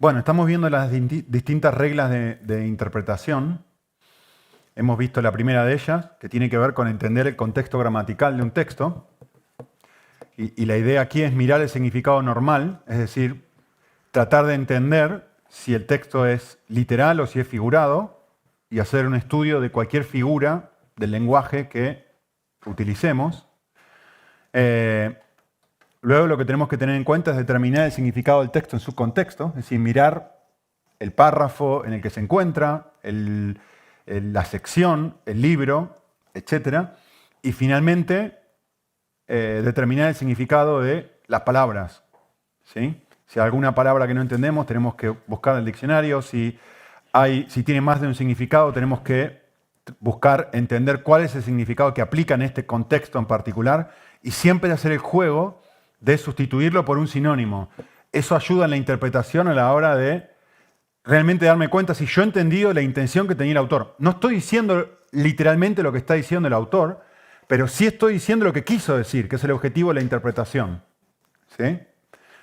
Bueno, estamos viendo las distintas reglas de interpretación. Hemos visto la primera de ellas, que tiene que ver con entender el contexto gramatical de un texto. Y la idea aquí es mirar el significado normal, es decir, tratar de entender si el texto es literal o si es figurado y hacer un estudio de cualquier figura del lenguaje que utilicemos. Luego lo que tenemos que tener en cuenta es determinar el significado del texto en su contexto, es decir, mirar el párrafo en el que se encuentra, la sección, el libro, etc. Y finalmente, determinar el significado de las palabras. ¿Sí? Si hay alguna palabra que no entendemos, tenemos que buscar en el diccionario. Si tiene más de un significado, tenemos que buscar entender cuál es el significado que aplica en este contexto en particular y siempre hacer el juego de sustituirlo por un sinónimo. Eso ayuda en la interpretación a la hora de realmente darme cuenta si yo he entendido la intención que tenía el autor. No estoy diciendo literalmente lo que está diciendo el autor, pero sí estoy diciendo lo que quiso decir, que es el objetivo de la interpretación. ¿Sí?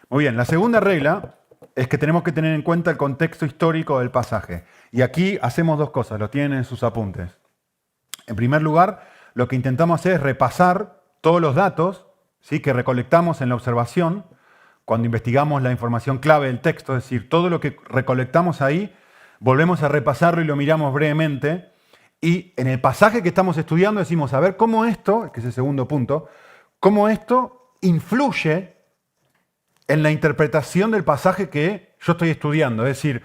Muy bien, la segunda regla es que tenemos que tener en cuenta el contexto histórico del pasaje. Y aquí hacemos dos cosas, lo tienen en sus apuntes. En primer lugar, lo que intentamos hacer es repasar todos los datos, ¿sí?, que recolectamos en la observación cuando investigamos la información clave del texto, es decir, todo lo que recolectamos ahí, volvemos a repasarlo y lo miramos brevemente. Y en el pasaje que estamos estudiando decimos, a ver, cómo esto, que es el segundo punto, cómo esto influye en la interpretación del pasaje que yo estoy estudiando. Es decir,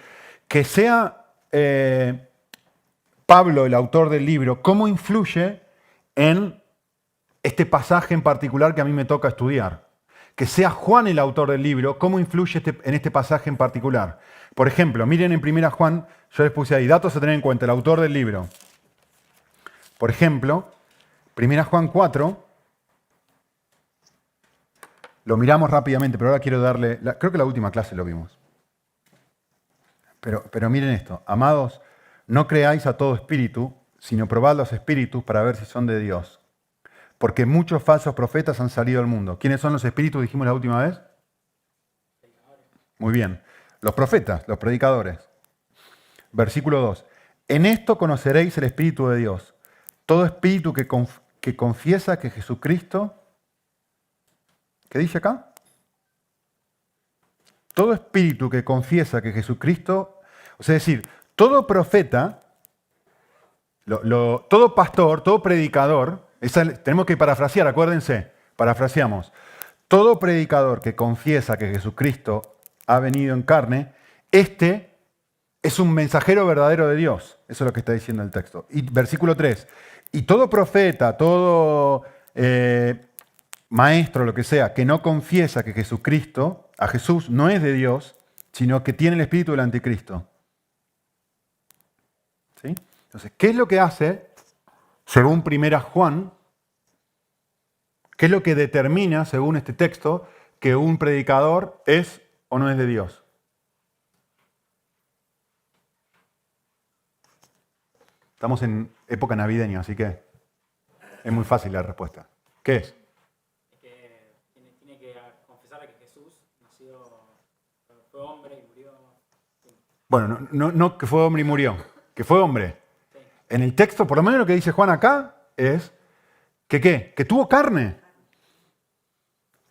que sea Pablo, el autor del libro, cómo influye en este pasaje en particular que a mí me toca estudiar. Que sea Juan el autor del libro, cómo influye en este pasaje en particular. Por ejemplo, miren en 1 Juan, yo les puse ahí, datos a tener en cuenta, el autor del libro. Por ejemplo, 1 Juan 4, lo miramos rápidamente, pero ahora quiero darle, creo que la última clase lo vimos. Pero miren esto, amados, no creáis a todo espíritu, sino probad los espíritus para ver si son de Dios. Porque muchos falsos profetas han salido al mundo. ¿Quiénes son los espíritus, dijimos la última vez? Muy bien. Los profetas, los predicadores. Versículo 2. En esto conoceréis el Espíritu de Dios. Todo espíritu que confiesa que Jesucristo... ¿Qué dice acá? Todo espíritu que confiesa que Jesucristo... O sea, es decir, todo profeta, todo pastor, todo predicador... tenemos que parafrasear, acuérdense, parafraseamos. Todo predicador que confiesa que Jesucristo ha venido en carne, este es un mensajero verdadero de Dios. Eso es lo que está diciendo el texto. Y versículo 3. Y todo profeta, todo maestro, lo que sea, que no confiesa que Jesucristo, a Jesús, no es de Dios, sino que tiene el espíritu del anticristo. ¿Sí? Entonces, ¿qué es lo que hace, según 1 Juan, qué es lo que determina, según este texto, que un predicador es o no es de Dios? Estamos en época navideña, así que es muy fácil la respuesta. ¿Qué es? Es que tiene que confesar que Jesús fue hombre y murió. Sí. Bueno, no que fue hombre y murió, que fue hombre. Sí. En el texto, por lo menos lo que dice Juan acá, es que ¿qué? Que tuvo carne.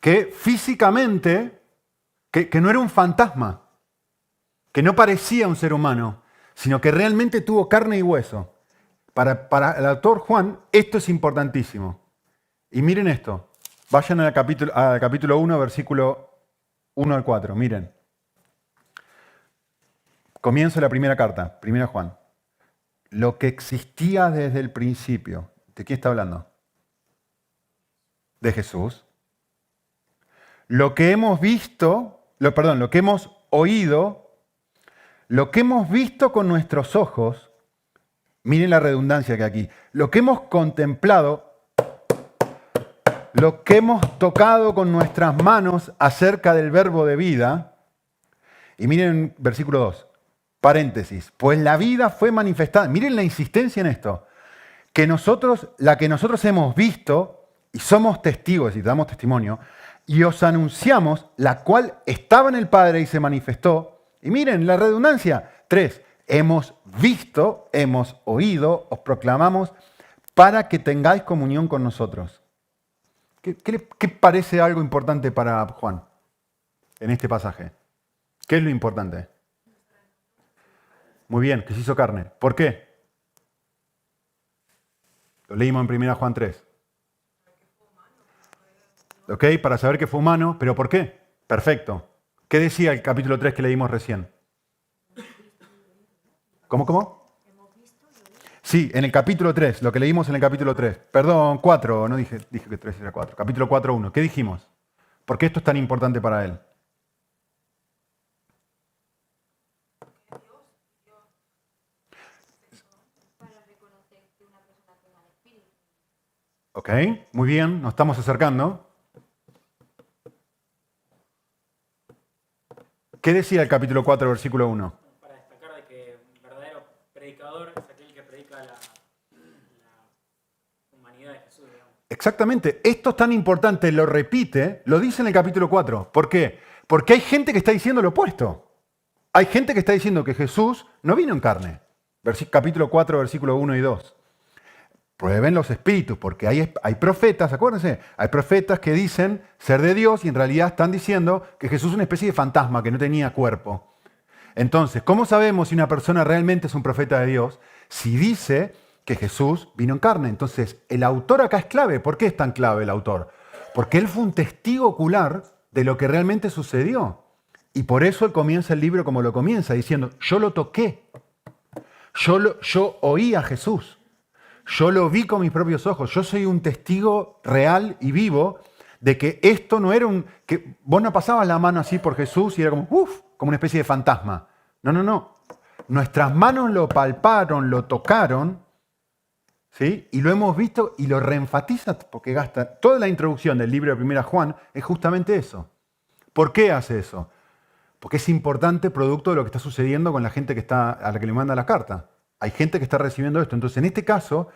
Que físicamente, que no era un fantasma, que no parecía un ser humano, sino que realmente tuvo carne y hueso. Para el autor Juan, esto es importantísimo. Y miren esto. Vayan al capítulo 1, versículo 1 al 4. Miren. Comienzo la primera carta, 1 Juan. Lo que existía desde el principio. ¿De quién está hablando? De Jesús. Lo que hemos visto, lo que hemos oído, lo que hemos visto con nuestros ojos, miren la redundancia que hay aquí, lo que hemos contemplado, lo que hemos tocado con nuestras manos acerca del verbo de vida, y miren versículo 2, paréntesis, pues la vida fue manifestada, miren la insistencia en esto, la que nosotros hemos visto y somos testigos y damos testimonio, y os anunciamos, la cual estaba en el Padre y se manifestó, Y miren la redundancia. 3. Hemos visto, hemos oído, os proclamamos para que tengáis comunión con nosotros. ¿Qué parece algo importante para Juan en este pasaje? ¿Qué es lo importante? Muy bien, que se hizo carne. ¿Por qué? Lo leímos en 1 Juan 3. ¿Ok? Para saber que fue humano, ¿pero por qué? Perfecto. ¿Qué decía el capítulo 3 que leímos recién? ¿Cómo? Sí, en el capítulo 3, lo que leímos en el capítulo 3. Perdón, 4, no dije que 3 era 4. Capítulo 4.1. ¿Qué dijimos? ¿Por qué esto es tan importante para él? Ok, muy bien, nos estamos acercando. ¿Qué decía el capítulo 4, versículo 1? Para destacar de que un verdadero predicador es aquel que predica la humanidad de Jesús, digamos. Exactamente, esto es tan importante, lo repite, lo dice en el capítulo 4. ¿Por qué? Porque hay gente que está diciendo lo opuesto. Hay gente que está diciendo que Jesús no vino en carne. Capítulo 4, versículo 1 y 2. Prueben los espíritus, porque hay profetas, acuérdense, hay profetas que dicen ser de Dios y en realidad están diciendo que Jesús es una especie de fantasma que no tenía cuerpo. Entonces, ¿cómo sabemos si una persona realmente es un profeta de Dios? Si dice que Jesús vino en carne. Entonces, el autor acá es clave. ¿Por qué es tan clave el autor? Porque él fue un testigo ocular de lo que realmente sucedió. Y por eso él comienza el libro como lo comienza, diciendo, yo lo toqué, yo oí a Jesús. Yo lo vi con mis propios ojos. Yo soy un testigo real y vivo de que esto no era que vos no pasabas la mano así por Jesús y era como, como una especie de fantasma. No. Nuestras manos lo palparon, lo tocaron, ¿sí? Y lo hemos visto y lo reenfatiza porque gasta. Toda la introducción del libro de 1 Juan es justamente eso. ¿Por qué hace eso? Porque es importante producto de lo que está sucediendo con la gente a la que le manda la carta. Hay gente que está recibiendo esto. Entonces, en este caso,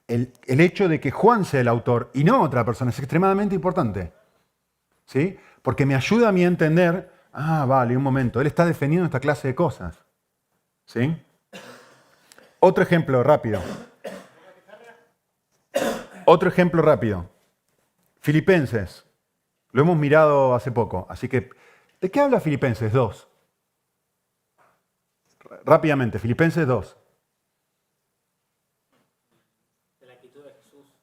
el hecho de que Juan sea el autor y no otra persona es extremadamente importante. ¿Sí? Porque me ayuda a mí a entender, vale, un momento, él está defendiendo esta clase de cosas. ¿Sí? Otro ejemplo rápido. Filipenses. Lo hemos mirado hace poco. Así que, ¿de qué habla Filipenses 2? Rápidamente, Filipenses 2.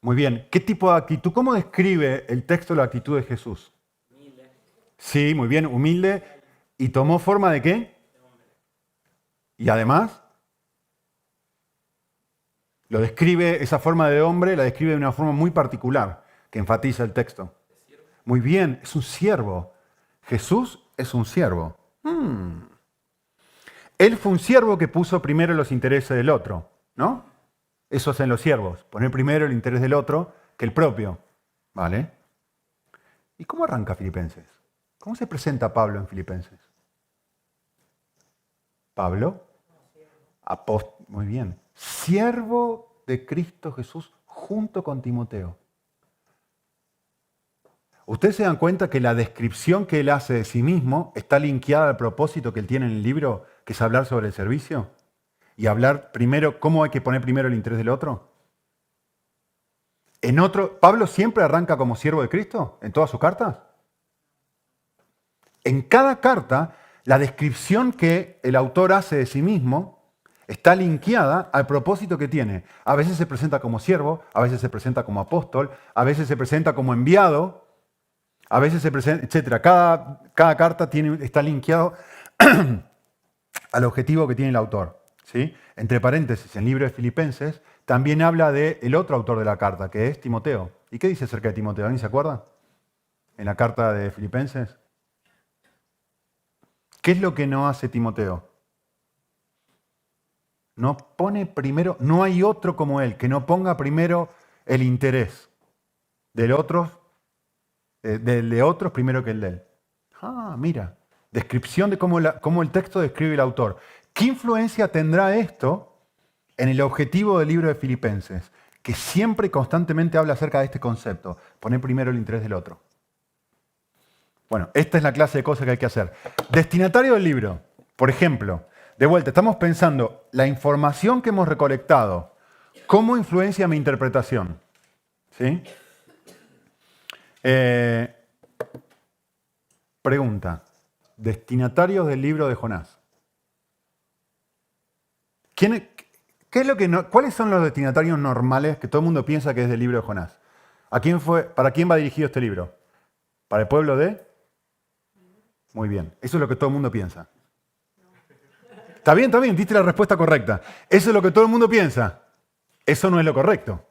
Muy bien. ¿Qué tipo de actitud? ¿Cómo describe el texto la actitud de Jesús? Humilde. Sí, muy bien, humilde. ¿Y tomó forma de qué? De hombre. Y además, lo describe, esa forma de hombre, la describe de una forma muy particular, que enfatiza el texto. Muy bien, es un siervo. Jesús es un siervo. Él fue un siervo que puso primero los intereses del otro, ¿no? Eso hacen los siervos, poner primero el interés del otro que el propio. ¿Vale? ¿Y cómo arranca Filipenses? ¿Cómo se presenta Pablo en Filipenses? Pablo, apóstol, muy bien, siervo de Cristo Jesús junto con Timoteo. ¿Ustedes se dan cuenta que la descripción que él hace de sí mismo está linkeada al propósito que él tiene en el libro, que es hablar sobre el servicio? Y hablar primero, ¿cómo hay que poner primero el interés del otro? ¿Pablo siempre arranca como siervo de Cristo en todas sus cartas? En cada carta, la descripción que el autor hace de sí mismo está linkeada al propósito que tiene. A veces se presenta como siervo, a veces se presenta como apóstol, a veces se presenta como enviado, a veces se presenta, etc. Cada carta está linkeado al objetivo que tiene el autor. ¿Sí? Entre paréntesis, en el libro de Filipenses también habla del otro autor de la carta, que es Timoteo. ¿Y qué dice acerca de Timoteo? ¿Alguien se acuerda? En la carta de Filipenses. ¿Qué es lo que no hace Timoteo? No pone primero, no hay otro como él, que no ponga primero el interés del de otros primero que el de él. Mira, descripción de cómo el texto describe el autor. ¿Qué influencia tendrá esto en el objetivo del libro de Filipenses? Que siempre y constantemente habla acerca de este concepto, poner primero el interés del otro. Bueno, esta es la clase de cosas que hay que hacer. Destinatario del libro. Por ejemplo, de vuelta, estamos pensando, la información que hemos recolectado, ¿cómo influencia mi interpretación? ¿Sí? Pregunta. Destinatarios del libro de Jonás. ¿Cuáles son los destinatarios normales que todo el mundo piensa que es del libro de Jonás? ¿Para quién va dirigido este libro? ¿Para el pueblo de? Muy bien. Eso es lo que todo el mundo piensa. Está bien, diste la respuesta correcta. Eso es lo que todo el mundo piensa. Eso no es lo correcto.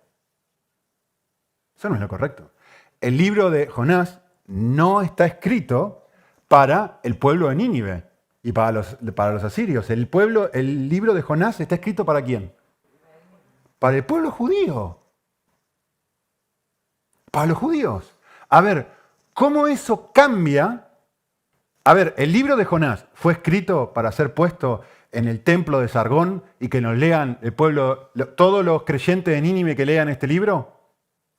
Eso no es lo correcto. El libro de Jonás no está escrito para el pueblo de Nínive y para los asirios. El libro de Jonás está escrito ¿para quién? Para el pueblo judío. Para los judíos. A ver, ¿cómo eso cambia? A ver, el libro de Jonás fue escrito para ser puesto en el templo de Sargón y que nos lean el pueblo, todos los creyentes de Nínive que lean este libro.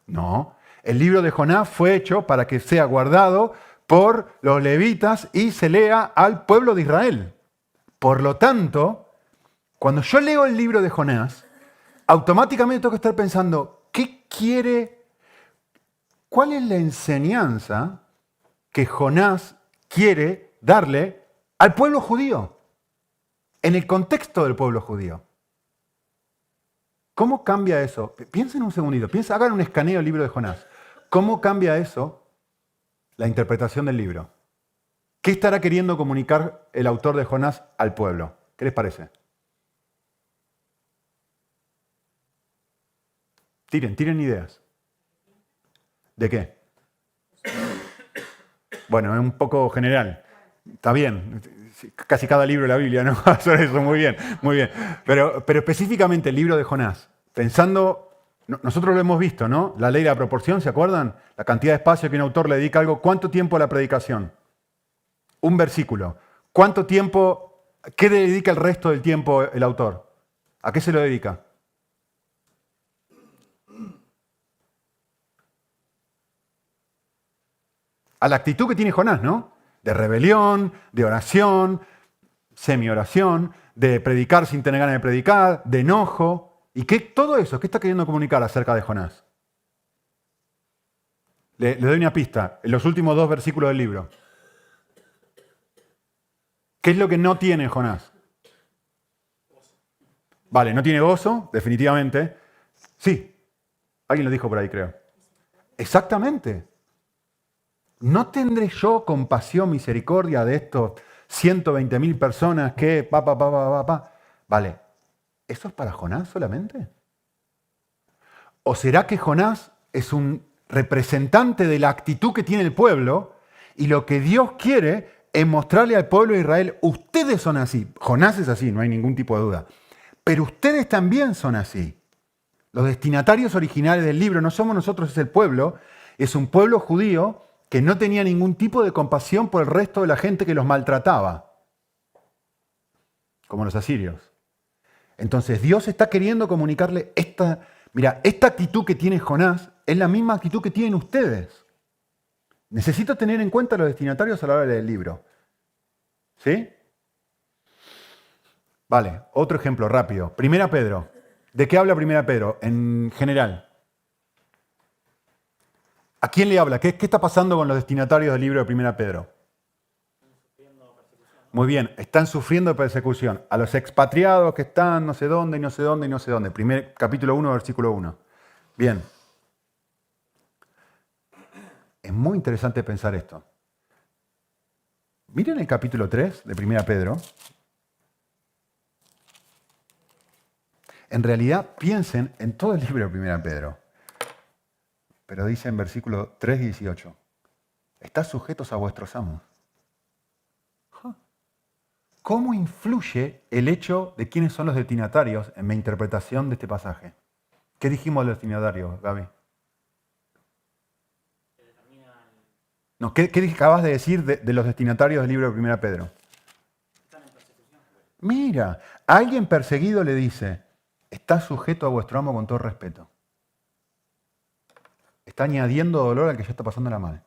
No, el libro de Jonás fue hecho para que sea guardado por los levitas y se lea al pueblo de Israel. Por lo tanto, cuando yo leo el libro de Jonás, automáticamente tengo que estar pensando, ¿cuál es la enseñanza que Jonás quiere darle al pueblo judío? En el contexto del pueblo judío. ¿Cómo cambia eso? Piensen un segundito, hagan un escaneo del libro de Jonás. ¿Cómo cambia eso la interpretación del libro? ¿Qué estará queriendo comunicar el autor de Jonás al pueblo? ¿Qué les parece? Tiren ideas. ¿De qué? Bueno, es un poco general. Está bien. Casi cada libro de la Biblia, ¿no? Sobre eso, muy bien. Pero específicamente el libro de Jonás, pensando, nosotros lo hemos visto, ¿no? La ley de la proporción, ¿se acuerdan? La cantidad de espacio que un autor le dedica a algo. ¿Cuánto tiempo a la predicación? Un versículo. ¿Cuánto tiempo, qué le dedica el resto del tiempo el autor? ¿A qué se lo dedica? A la actitud que tiene Jonás, ¿no? De rebelión, de oración, semi-oración, de predicar sin tener ganas de predicar, de enojo. ¿Y todo eso? ¿Qué está queriendo comunicar acerca de Jonás? Le doy una pista. En los últimos 2 versículos del libro. ¿Qué es lo que no tiene Jonás? Vale, no tiene gozo, definitivamente. Sí, alguien lo dijo por ahí, creo. Exactamente. ¿No tendré yo compasión, misericordia de estos 120.000 personas que... Vale, ¿eso es para Jonás solamente? ¿O será que Jonás es un representante de la actitud que tiene el pueblo y lo que Dios quiere es mostrarle al pueblo de Israel, ustedes son así? Jonás es así, no hay ningún tipo de duda. Pero ustedes también son así. Los destinatarios originales del libro no somos nosotros, es el pueblo. Es un pueblo judío que no tenía ningún tipo de compasión por el resto de la gente que los maltrataba, como los asirios. Entonces Dios está queriendo comunicarle esta actitud que tiene Jonás es la misma actitud que tienen ustedes. Necesito tener en cuenta los destinatarios a la hora del libro. ¿Sí? Vale, otro ejemplo rápido. Primera Pedro. ¿De qué habla Primera Pedro en general? ¿A quién le habla? ¿Qué está pasando con los destinatarios del libro de Primera Pedro? Muy bien, están sufriendo persecución. A los expatriados que están no sé dónde, y no sé dónde, y no sé dónde. Capítulo 1, versículo 1. Bien. Es muy interesante pensar esto. Miren el capítulo 3 de Primera Pedro. En realidad, piensen en todo el libro de Primera Pedro. Pero dice en versículo 3 y 18, «Estad sujetos a vuestros amos». ¿Cómo influye el hecho de quiénes son los destinatarios en mi interpretación de este pasaje? ¿Qué dijimos de los destinatarios, Gaby? No, ¿qué acabas de decir de los destinatarios del libro de Primera Pedro? Mira, a alguien perseguido le dice, «Está sujeto a vuestro amo con todo respeto». Está añadiendo dolor al que ya está pasándola mal.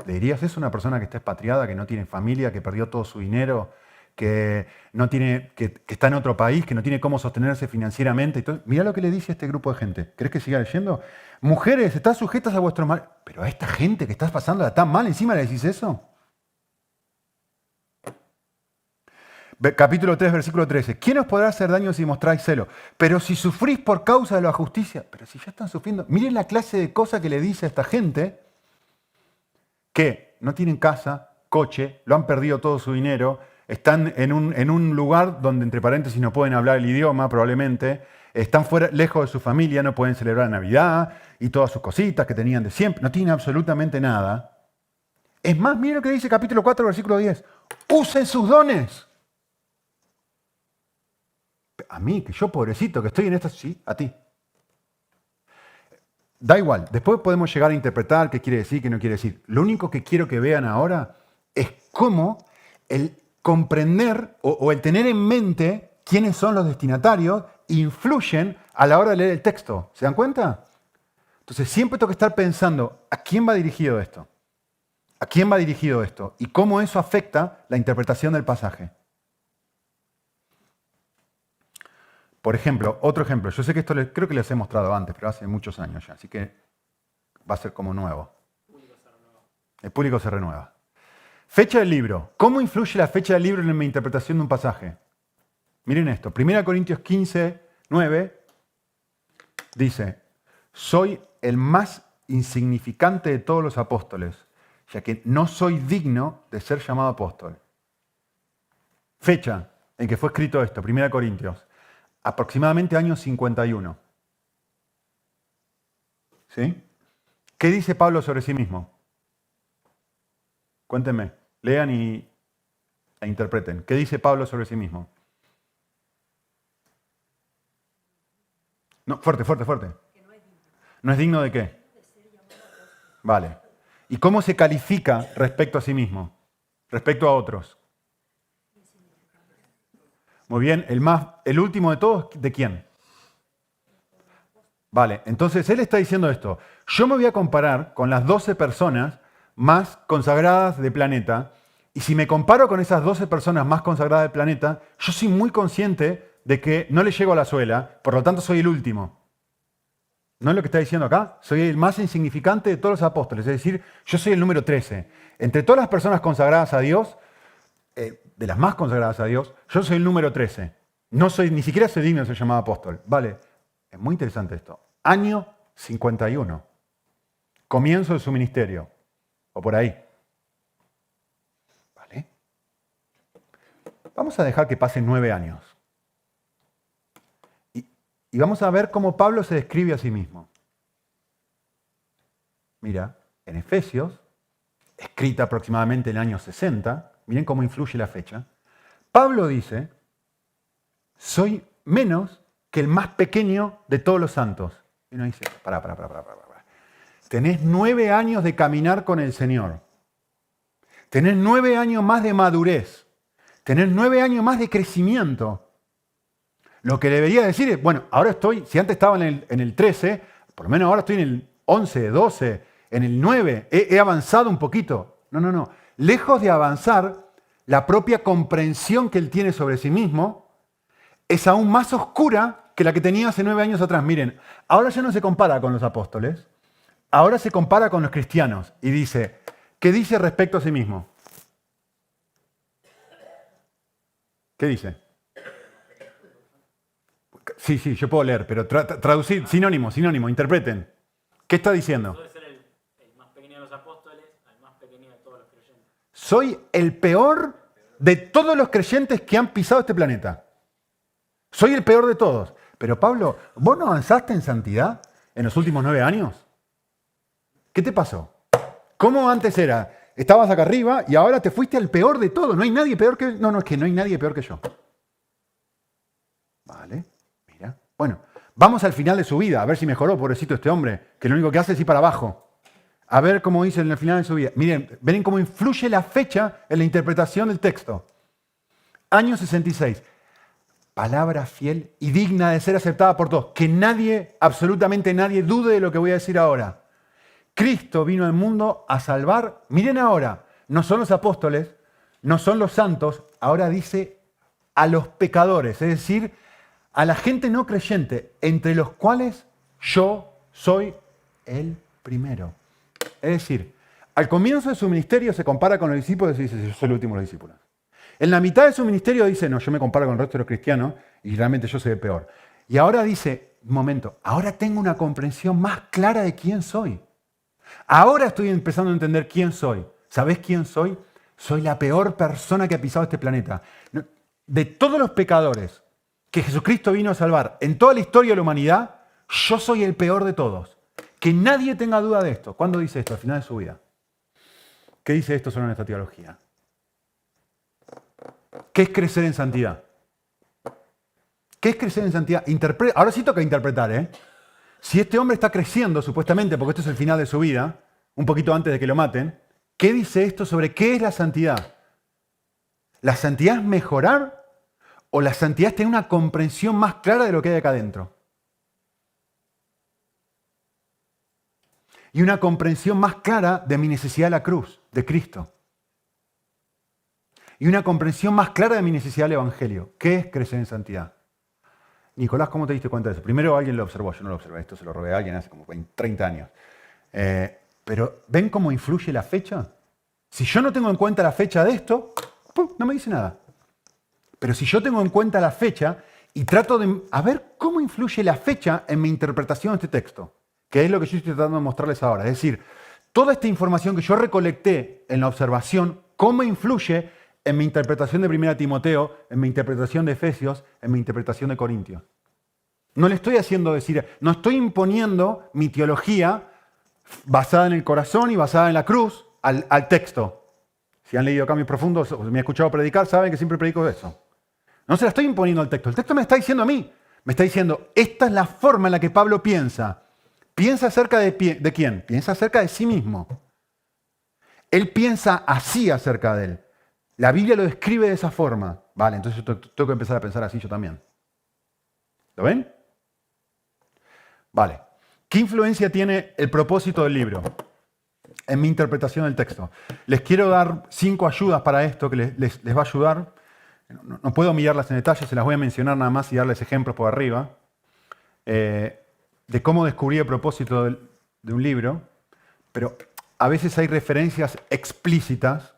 ¿Le dirías eso a una persona que está expatriada, que no tiene familia, que perdió todo su dinero, que está en otro país, que no tiene cómo sostenerse financieramente? Mirá lo que le dice a este grupo de gente. ¿Querés que siga leyendo? Mujeres, están sujetas a vuestro mal. Pero a esta gente que estás pasándola tan mal, ¿encima le decís eso? Capítulo 3, versículo 13. ¿Quién os podrá hacer daño si mostráis celo? Pero si sufrís por causa de la justicia, pero si ya están sufriendo, miren la clase de cosas que le dice a esta gente que no tienen casa, coche, lo han perdido todo su dinero, están en un lugar donde, entre paréntesis, no pueden hablar el idioma probablemente, están lejos de su familia, no pueden celebrar Navidad y todas sus cositas que tenían de siempre, no tienen absolutamente nada. Es más, miren lo que dice capítulo 4, versículo 10. Usen sus dones. A mí, que yo pobrecito, que estoy en esta... Sí, a ti. Da igual, después podemos llegar a interpretar qué quiere decir, qué no quiere decir. Lo único que quiero que vean ahora es cómo el comprender o el tener en mente quiénes son los destinatarios influyen a la hora de leer el texto. ¿Se dan cuenta? Entonces siempre tengo que estar pensando, ¿a quién va dirigido esto? ¿A quién va dirigido esto? Y cómo eso afecta la interpretación del pasaje. Por ejemplo, otro ejemplo. Yo sé que esto creo que les he mostrado antes, pero hace muchos años ya, así que va a ser como nuevo. El público se renueva. Fecha del libro. ¿Cómo influye la fecha del libro en mi interpretación de un pasaje? Miren esto. 1 Corintios 15, 9 dice, soy el más insignificante de todos los apóstoles, ya que no soy digno de ser llamado apóstol. Fecha en que fue escrito esto, 1 Corintios. Aproximadamente año 51. ¿Sí? ¿Qué dice Pablo sobre sí mismo? Cuéntenme, lean e interpreten. ¿Qué dice Pablo sobre sí mismo? No, fuerte. ¿No es digno de qué? Vale. ¿Y cómo se califica respecto a sí mismo? Respecto a otros. Muy bien, el último de todos, ¿de quién? Vale, entonces él está diciendo esto. Yo me voy a comparar con las 12 personas más consagradas del planeta, y si me comparo con esas 12 personas más consagradas del planeta, yo soy muy consciente de que no le llego a la suela, por lo tanto soy el último. ¿No es lo que está diciendo acá? Soy el más insignificante de todos los apóstoles, es decir, yo soy el número 13. Entre todas las personas consagradas a Dios, de las más consagradas a Dios, yo soy el número 13. No soy, ni siquiera soy digno de ser llamado apóstol. Vale, es muy interesante esto. Año 51. Comienzo de su ministerio. O por ahí. Vale. Vamos a dejar que pasen 9 años. Y vamos a ver cómo Pablo se describe a sí mismo. Mira, en Efesios, escrita aproximadamente en el año 60, miren cómo influye la fecha. Pablo dice, soy menos que el más pequeño de todos los santos. Y uno dice, pará. Tenés 9 años de caminar con el Señor. Tenés 9 años más de madurez. Tenés 9 años más de crecimiento. Lo que debería decir es, bueno, ahora estoy, si antes estaba en el 13, por lo menos ahora estoy en el 11, 12, en el 9. He avanzado un poquito. No. Lejos de avanzar, la propia comprensión que él tiene sobre sí mismo es aún más oscura que la que tenía hace 9 años atrás. Miren, ahora ya no se compara con los apóstoles, ahora se compara con los cristianos y dice, ¿qué dice respecto a sí mismo? ¿Qué dice? Sí, yo puedo leer, pero traducir, sinónimo, interpreten. ¿Qué está diciendo? Puede ser el más pequeño de los apóstoles al más pequeño de todos los creyentes. Soy el peor de todos los creyentes que han pisado este planeta. Soy el peor de todos. Pero Pablo, ¿vos no avanzaste en santidad en los últimos 9 años? ¿Qué te pasó? ¿Cómo antes era? Estabas acá arriba y ahora te fuiste al peor de todos. No hay nadie peor que... No, es que no hay nadie peor que yo. Vale, mira. Bueno, vamos al final de su vida, a ver si mejoró, pobrecito este hombre, que lo único que hace es ir para abajo. A ver cómo dice en el final de su vida. Miren, ven cómo influye la fecha en la interpretación del texto. Año 66. Palabra fiel y digna de ser aceptada por todos. Que nadie, absolutamente nadie, dude de lo que voy a decir ahora. Cristo vino al mundo a salvar, miren ahora, no son los apóstoles, no son los santos, ahora dice a los pecadores, es decir, a la gente no creyente, entre los cuales yo soy el primero. Es decir, al comienzo de su ministerio se compara con los discípulos y dice, yo soy el último de los discípulos. En la mitad de su ministerio dice, no, yo me comparo con el resto de los cristianos y realmente yo soy el peor. Y ahora dice, un momento, ahora tengo una comprensión más clara de quién soy. Ahora estoy empezando a entender quién soy. ¿Sabés quién soy? Soy la peor persona que ha pisado este planeta. De todos los pecadores que Jesucristo vino a salvar en toda la historia de la humanidad, yo soy el peor de todos. Que nadie tenga duda de esto. ¿Cuándo dice esto? Al final de su vida. ¿Qué dice esto sobre nuestra teología? ¿Qué es crecer en santidad? ¿Qué es crecer en santidad? Ahora sí toca interpretar, ¿eh? Si este hombre está creciendo, supuestamente, porque esto es el final de su vida, un poquito antes de que lo maten, ¿qué dice esto sobre qué es la santidad? ¿La santidad es mejorar o la santidad es tener una comprensión más clara de lo que hay acá adentro? Y una comprensión más clara de mi necesidad de la cruz, de Cristo. Y una comprensión más clara de mi necesidad del Evangelio. ¿Qué es crecer en santidad? Nicolás, ¿cómo te diste cuenta de eso? Primero alguien lo observó, yo no lo observé, esto se lo robé a alguien hace como 30 años. Pero ¿ven cómo influye la fecha? Si yo no tengo en cuenta la fecha de esto, no me dice nada. Pero si yo tengo en cuenta la fecha y trato de a ver cómo influye la fecha en mi interpretación de este texto, que es lo que yo estoy tratando de mostrarles ahora. Es decir, toda esta información que yo recolecté en la observación, cómo influye en mi interpretación de 1 Timoteo, en mi interpretación de Efesios, en mi interpretación de Corintios. No le estoy haciendo decir, no estoy imponiendo mi teología basada en el corazón y basada en la cruz al texto. Si han leído Cambios Profundos o me han escuchado predicar, saben que siempre predico eso. No se la estoy imponiendo al texto. El texto me está diciendo a mí. Me está diciendo, esta es la forma en la que Pablo piensa. ¿Piensa acerca de quién? Piensa acerca de sí mismo. Él piensa así acerca de él. La Biblia lo describe de esa forma. Vale, entonces yo tengo que empezar a pensar así yo también. ¿Lo ven? Vale. ¿Qué influencia tiene el propósito del libro en mi interpretación del texto? Les quiero dar 5 ayudas para esto que les va a ayudar. No puedo mirarlas en detalle, se las voy a mencionar nada más y darles ejemplos por arriba de cómo descubrir el propósito de un libro. Pero a veces hay referencias explícitas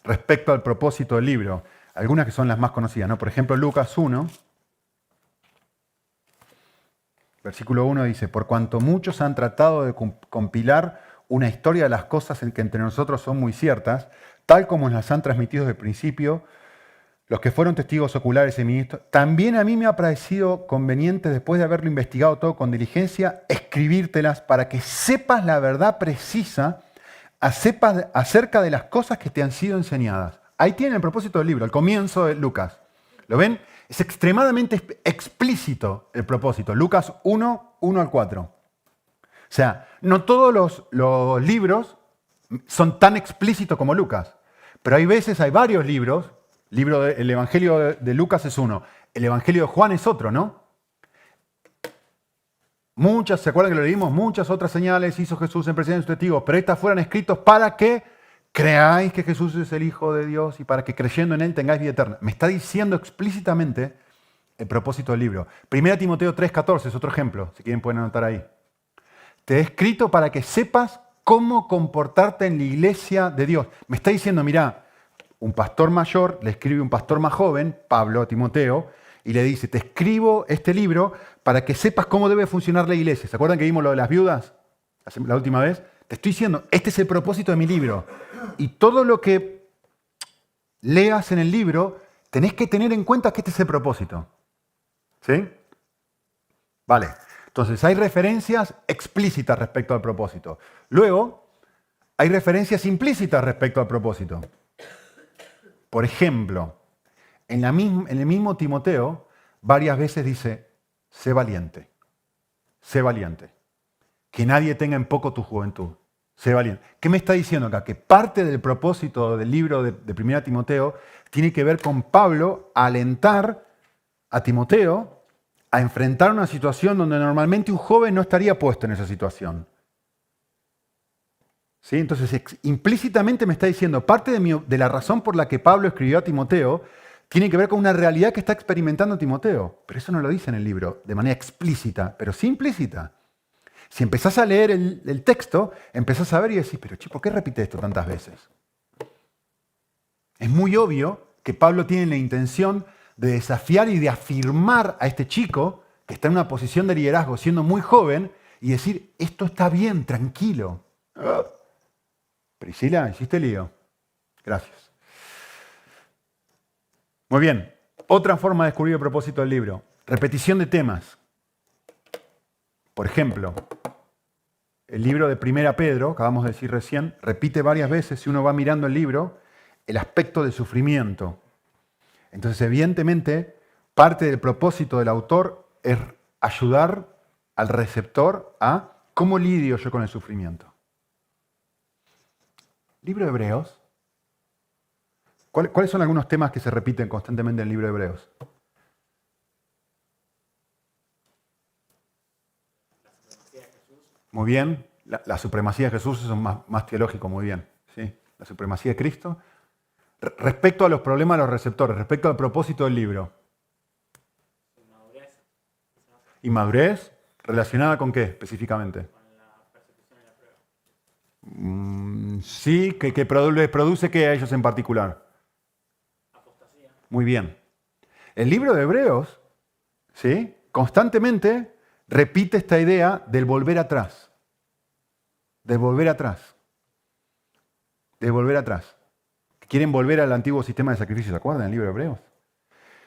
respecto al propósito del libro. Algunas que son las más conocidas, ¿no? Por ejemplo, Lucas 1, versículo 1 dice, por cuanto muchos han tratado de compilar una historia de las cosas que entre nosotros son muy ciertas, tal como las han transmitido desde el principio, los que fueron testigos oculares y ministros, también a mí me ha parecido conveniente, después de haberlo investigado todo con diligencia, escribírtelas para que sepas la verdad precisa acerca de las cosas que te han sido enseñadas. Ahí tiene el propósito del libro, al comienzo de Lucas. ¿Lo ven? Es extremadamente explícito el propósito. Lucas 1, 1 al 4. O sea, no todos los libros son tan explícitos como Lucas, pero hay varios libros. El Evangelio de Lucas es uno, el Evangelio de Juan es otro, ¿no? ¿Se acuerdan que lo leímos? Muchas otras señales hizo Jesús en presencia de sus testigos, pero estas fueron escritos para que creáis que Jesús es el Hijo de Dios y para que creyendo en Él tengáis vida eterna. Me está diciendo explícitamente el propósito del libro. 1 Timoteo 3,14 es otro ejemplo, si quieren pueden anotar ahí. Te he escrito para que sepas cómo comportarte en la iglesia de Dios. Me está diciendo, mirá, un pastor mayor le escribe a un pastor más joven, Pablo, a Timoteo, y le dice, te escribo este libro para que sepas cómo debe funcionar la iglesia. ¿Se acuerdan que vimos lo de las viudas la última vez? Te estoy diciendo, este es el propósito de mi libro. Y todo lo que leas en el libro, tenés que tener en cuenta que este es el propósito. ¿Sí? Vale. Entonces, hay referencias explícitas respecto al propósito. Luego, hay referencias implícitas respecto al propósito. Por ejemplo, en el mismo Timoteo, varias veces dice, sé valiente, que nadie tenga en poco tu juventud, sé valiente. ¿Qué me está diciendo acá? Que parte del propósito del libro de 1 Timoteo tiene que ver con Pablo alentar a Timoteo a enfrentar una situación donde normalmente un joven no estaría puesto en esa situación. ¿Sí? Entonces, implícitamente me está diciendo, parte de la razón por la que Pablo escribió a Timoteo tiene que ver con una realidad que está experimentando Timoteo. Pero eso no lo dice en el libro de manera explícita, pero sí implícita. Si empezás a leer el texto, empezás a ver y decís, pero ¿por qué repite esto tantas veces? Es muy obvio que Pablo tiene la intención de desafiar y de afirmar a este chico que está en una posición de liderazgo siendo muy joven y decir, esto está bien, tranquilo. Priscila, hiciste lío. Gracias. Muy bien. Otra forma de descubrir el propósito del libro. Repetición de temas. Por ejemplo, el libro de 1 Pedro, acabamos de decir recién, repite varias veces, si uno va mirando el libro, el aspecto del sufrimiento. Entonces, evidentemente, parte del propósito del autor es ayudar al receptor a cómo lidio yo con el sufrimiento. Libro de Hebreos. ¿Cuáles son algunos temas que se repiten constantemente en el libro de Hebreos? Muy bien. La supremacía de Jesús, eso es más teológico, muy bien. ¿Sí? La supremacía de Cristo. Respecto a los problemas de los receptores, respecto al propósito del libro. ¿Inmadurez? ¿Relacionada con qué específicamente? Con la persecución y la prueba. Sí, que produce qué a ellos en particular. Apostasía. Muy bien. El libro de Hebreos, ¿sí?, constantemente repite esta idea del volver atrás. Del volver atrás. Del volver atrás. Quieren volver al antiguo sistema de sacrificio, ¿se acuerdan del libro de Hebreos?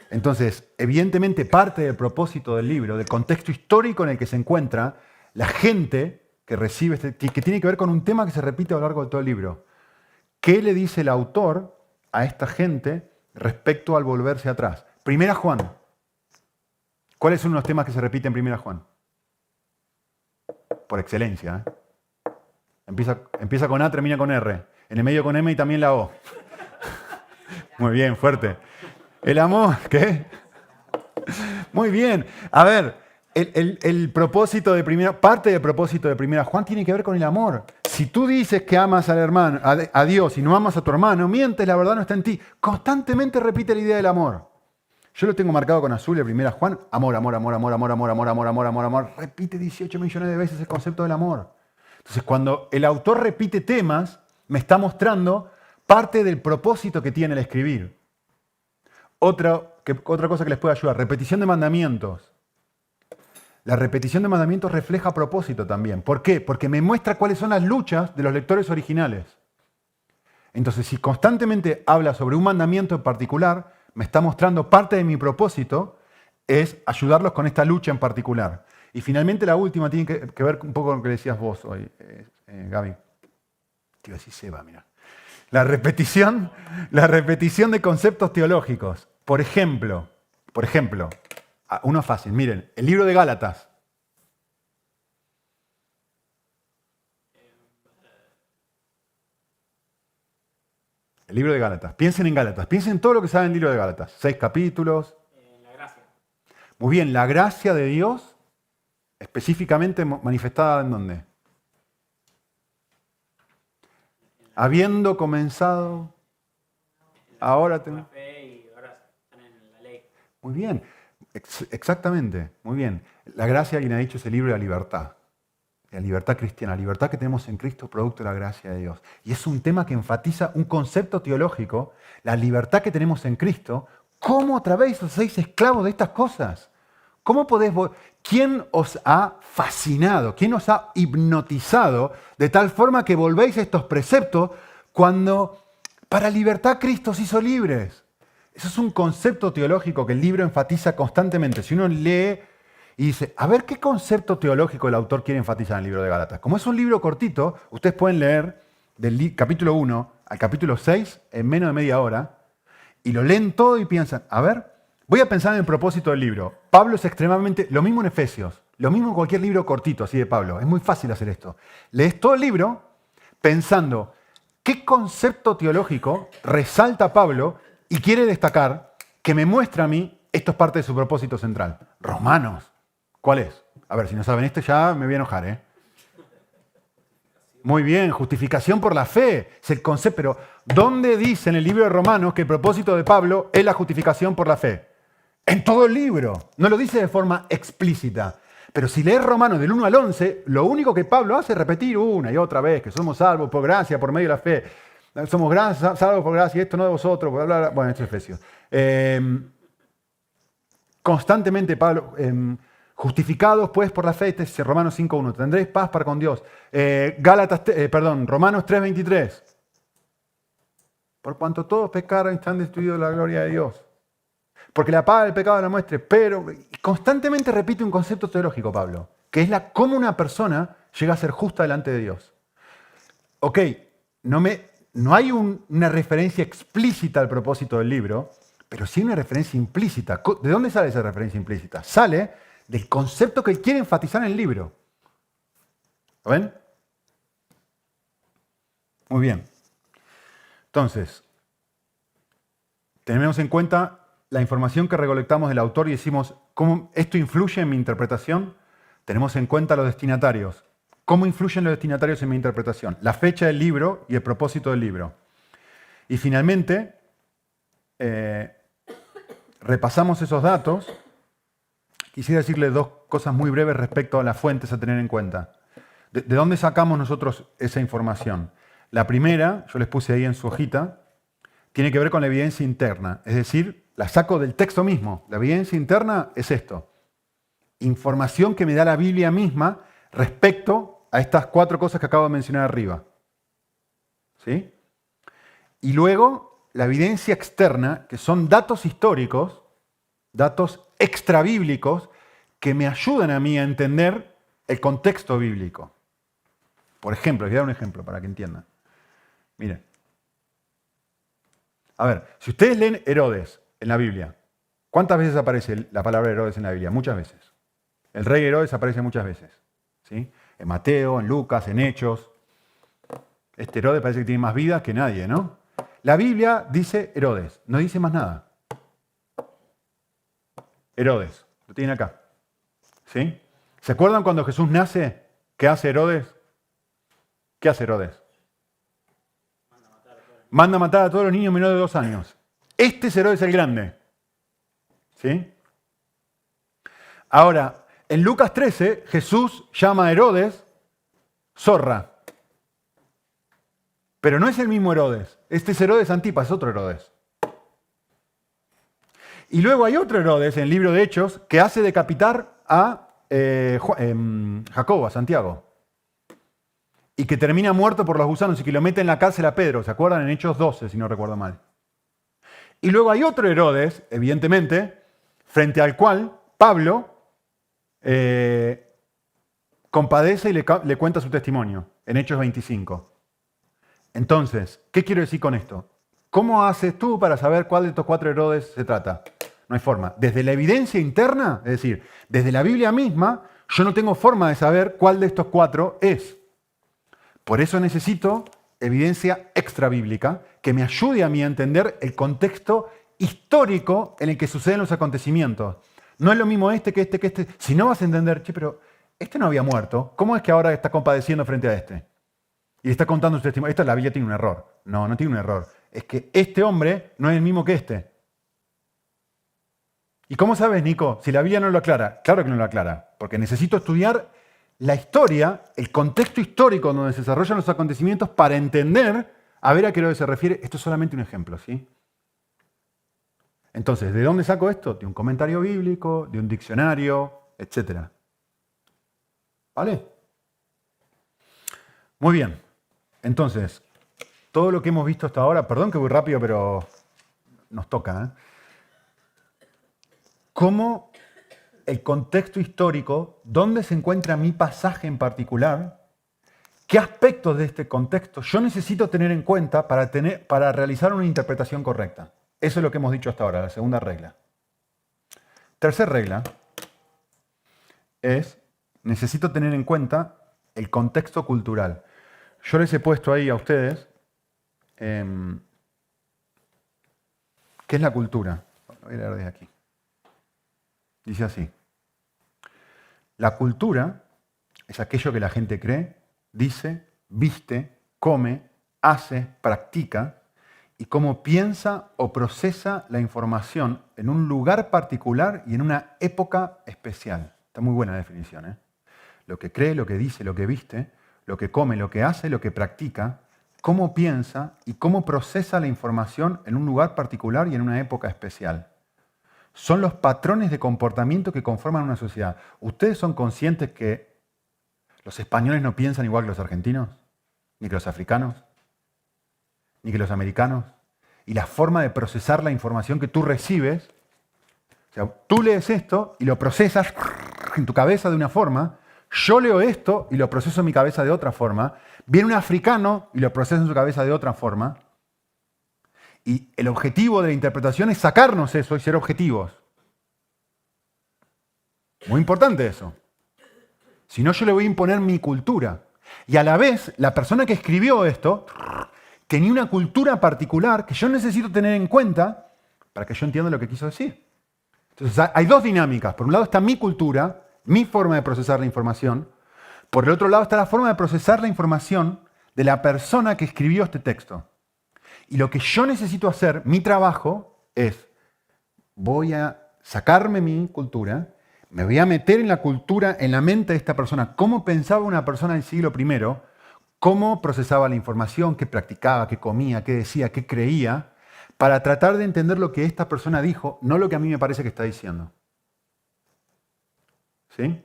Entonces, evidentemente parte del propósito del libro, del contexto histórico en el que se encuentra, la gente que recibe, que tiene que ver con un tema que se repite a lo largo de todo el libro. ¿Qué le dice el autor a esta gente respecto al volverse atrás? 1 Juan. ¿Cuáles son los temas que se repiten en 1 Juan? Por excelencia. Empieza con A, termina con R. En el medio con M y también la O. Muy bien, fuerte. El amor, ¿qué? Muy bien. A ver, el propósito de parte del propósito de 1 Juan tiene que ver con el amor. Si tú dices que amas al hermano, a Dios y no amas a tu hermano, mientes, la verdad no está en ti. Constantemente repite la idea del amor. Yo lo tengo marcado con azul en 1 Juan. Amor, amor, amor, amor, amor, amor, amor, amor, amor, amor, amor. Repite 18 millones de veces el concepto del amor. Entonces, cuando el autor repite temas, me está mostrando parte del propósito que tiene el escribir. Otra cosa que les puede ayudar, repetición de mandamientos. La repetición de mandamientos refleja propósito también. ¿Por qué? Porque me muestra cuáles son las luchas de los lectores originales. Entonces, si constantemente habla sobre un mandamiento en particular, me está mostrando parte de mi propósito es ayudarlos con esta lucha en particular. Y finalmente la última tiene que ver un poco con lo que decías vos hoy, Gaby. Te iba a decir Seba, mira. La repetición de conceptos teológicos. Por ejemplo, uno fácil, miren, el libro de Gálatas. El libro de Gálatas. Piensen en Gálatas. Piensen en todo lo que saben del libro de Gálatas. 6 capítulos. La gracia. Muy bien, la gracia de Dios, específicamente manifestada ¿en dónde? Habiendo comenzado, ahora La fe y ahora están en la ley. Muy bien, exactamente, muy bien. La gracia, alguien ha dicho, es el libro de la libertad. La libertad cristiana, la libertad que tenemos en Cristo, producto de la gracia de Dios. Y es un tema que enfatiza un concepto teológico, la libertad que tenemos en Cristo. ¿Cómo otra vez os hacéis esclavos de estas cosas? ¿Cómo podés ¿Quién os ha fascinado? ¿Quién os ha hipnotizado de tal forma que volvéis a estos preceptos cuando para libertad Cristo os hizo libres? Eso es un concepto teológico que el libro enfatiza constantemente. Si uno lee y dice, a ver qué concepto teológico el autor quiere enfatizar en el libro de Gálatas. Como es un libro cortito, ustedes pueden leer del capítulo 1 al capítulo 6 en menos de media hora y lo leen todo y piensan, a ver, voy a pensar en el propósito del libro. Pablo es extremadamente, lo mismo en Efesios, lo mismo en cualquier libro cortito así de Pablo. Es muy fácil hacer esto. Lees todo el libro pensando qué concepto teológico resalta Pablo y quiere destacar que me muestra a mí, esto es parte de su propósito central. Romanos. ¿Cuál es? A ver, si no saben esto ya me voy a enojar, ¿eh? Muy bien, justificación por la fe. Es el concepto. Pero, ¿dónde dice en el libro de Romanos que el propósito de Pablo es la justificación por la fe? En todo el libro. No lo dice de forma explícita. Pero si lees Romanos del 1 al 11, lo único que Pablo hace es repetir una y otra vez que somos salvos por gracia, por medio de la fe. Somos salvos por gracia y esto no de vosotros. Bla, bla, bla. Bueno, esto es Efesios. Constantemente Pablo... justificados pues por la fe, este es Romanos 5.1, tendréis paz para con Dios. Romanos 3.23. Por cuanto todos pecaron están destituidos de la gloria de Dios. Porque la paga del pecado la muestre, pero constantemente repite un concepto teológico, Pablo, que es cómo una persona llega a ser justa delante de Dios. Ok, no hay una referencia explícita al propósito del libro, pero sí una referencia implícita. ¿De dónde sale esa referencia implícita? Sale del concepto que él quiere enfatizar en el libro. ¿Lo ven? Muy bien. Entonces, tenemos en cuenta la información que recolectamos del autor y decimos, ¿cómo esto influye en mi interpretación? Tenemos en cuenta los destinatarios. ¿Cómo influyen los destinatarios en mi interpretación? La fecha del libro y el propósito del libro. Y finalmente, repasamos esos datos. Quisiera decirle dos cosas muy breves respecto a las fuentes a tener en cuenta. ¿De dónde sacamos nosotros esa información? La primera, yo les puse ahí en su hojita, tiene que ver con la evidencia interna. Es decir, la saco del texto mismo. La evidencia interna es esto. Información que me da la Biblia misma respecto a estas 4 cosas que acabo de mencionar arriba. ¿Sí? Y luego, la evidencia externa, que son datos históricos, datos extrabíblicos que me ayudan a mí a entender el contexto bíblico. Por ejemplo, les voy a dar un ejemplo para que entiendan. Miren. A ver, si ustedes leen Herodes en la Biblia, ¿cuántas veces aparece la palabra Herodes en la Biblia? Muchas veces. El rey Herodes aparece muchas veces. ¿Sí? En Mateo, en Lucas, en Hechos. Este Herodes parece que tiene más vidas que nadie, ¿no? La Biblia dice Herodes, no dice más nada. Herodes, lo tienen acá. ¿Sí? ¿Se acuerdan cuando Jesús nace? ¿Qué hace Herodes? ¿Qué hace Herodes? Manda a matar a todos los niños menores de 2 años. Este es Herodes el Grande. ¿Sí? Ahora, en Lucas 13, Jesús llama a Herodes zorra. Pero no es el mismo Herodes. Este es Herodes Antipas, es otro Herodes. Y luego hay otro Herodes en el libro de Hechos que hace decapitar a Jacobo, a Santiago. Y que termina muerto por los gusanos y que lo mete en la cárcel a Pedro. ¿Se acuerdan? En Hechos 12, si no recuerdo mal. Y luego hay otro Herodes, evidentemente, frente al cual Pablo compadece y le cuenta su testimonio en Hechos 25. Entonces, ¿qué quiero decir con esto? ¿Cómo haces tú para saber cuál de estos 4 Herodes se trata? No hay forma. Desde la evidencia interna, es decir, desde la Biblia misma, yo no tengo forma de saber cuál de estos 4 es. Por eso necesito evidencia extrabíblica que me ayude a mí a entender el contexto histórico en el que suceden los acontecimientos. No es lo mismo este que este que este. Si no vas a entender, che, pero este no había muerto. ¿Cómo es que ahora está compadeciendo frente a este? Y está contando su testimonio. La Biblia tiene un error. No, no tiene un error. Es que este hombre no es el mismo que este. ¿Y cómo sabes, Nico, si la Biblia no lo aclara? Claro que no lo aclara, porque necesito estudiar la historia, el contexto histórico donde se desarrollan los acontecimientos para entender, a ver a qué se refiere. Esto es solamente un ejemplo, ¿sí? Entonces, ¿de dónde saco esto? De un comentario bíblico, de un diccionario, etc. ¿Vale? Muy bien. Entonces, todo lo que hemos visto hasta ahora, perdón que voy rápido, pero nos toca, ¿eh? Cómo el contexto histórico, dónde se encuentra mi pasaje en particular, qué aspectos de este contexto yo necesito tener en cuenta para realizar una interpretación correcta. Eso es lo que hemos dicho hasta ahora, la segunda regla. Tercera regla es, necesito tener en cuenta el contexto cultural. Yo les he puesto ahí a ustedes, ¿qué es la cultura? Voy a leer desde aquí. Dice así. La cultura es aquello que la gente cree, dice viste, come, hace, practica y cómo piensa o procesa la información en un lugar particular y en una época especial. Está muy buena la definición, ¿eh? Lo que cree, lo que dice, lo que viste, lo que come, lo que hace, lo que practica, cómo piensa y cómo procesa la información en un lugar particular y en una época especial. Son los patrones de comportamiento que conforman una sociedad. ¿Ustedes son conscientes que los españoles no piensan igual que los argentinos? Ni que los africanos, ni que los americanos. Y la forma de procesar la información que tú recibes, o sea, tú lees esto y lo procesas en tu cabeza de una forma, yo leo esto y lo proceso en mi cabeza de otra forma, viene un africano y lo procesa en su cabeza de otra forma, y el objetivo de la interpretación es sacarnos eso y ser objetivos. Muy importante eso. Si no, yo le voy a imponer mi cultura. Y a la vez, la persona que escribió esto tenía una cultura particular que yo necesito tener en cuenta para que yo entienda lo que quiso decir. Entonces, hay dos dinámicas. Por un lado está mi cultura, mi forma de procesar la información. Por el otro lado está la forma de procesar la información de la persona que escribió este texto. Y lo que yo necesito hacer, mi trabajo, es, voy a sacarme mi cultura, me voy a meter en la cultura, en la mente de esta persona, cómo pensaba una persona del siglo I, cómo procesaba la información, qué practicaba, qué comía, qué decía, qué creía, para tratar de entender lo que esta persona dijo, no lo que a mí me parece que está diciendo. ¿Sí?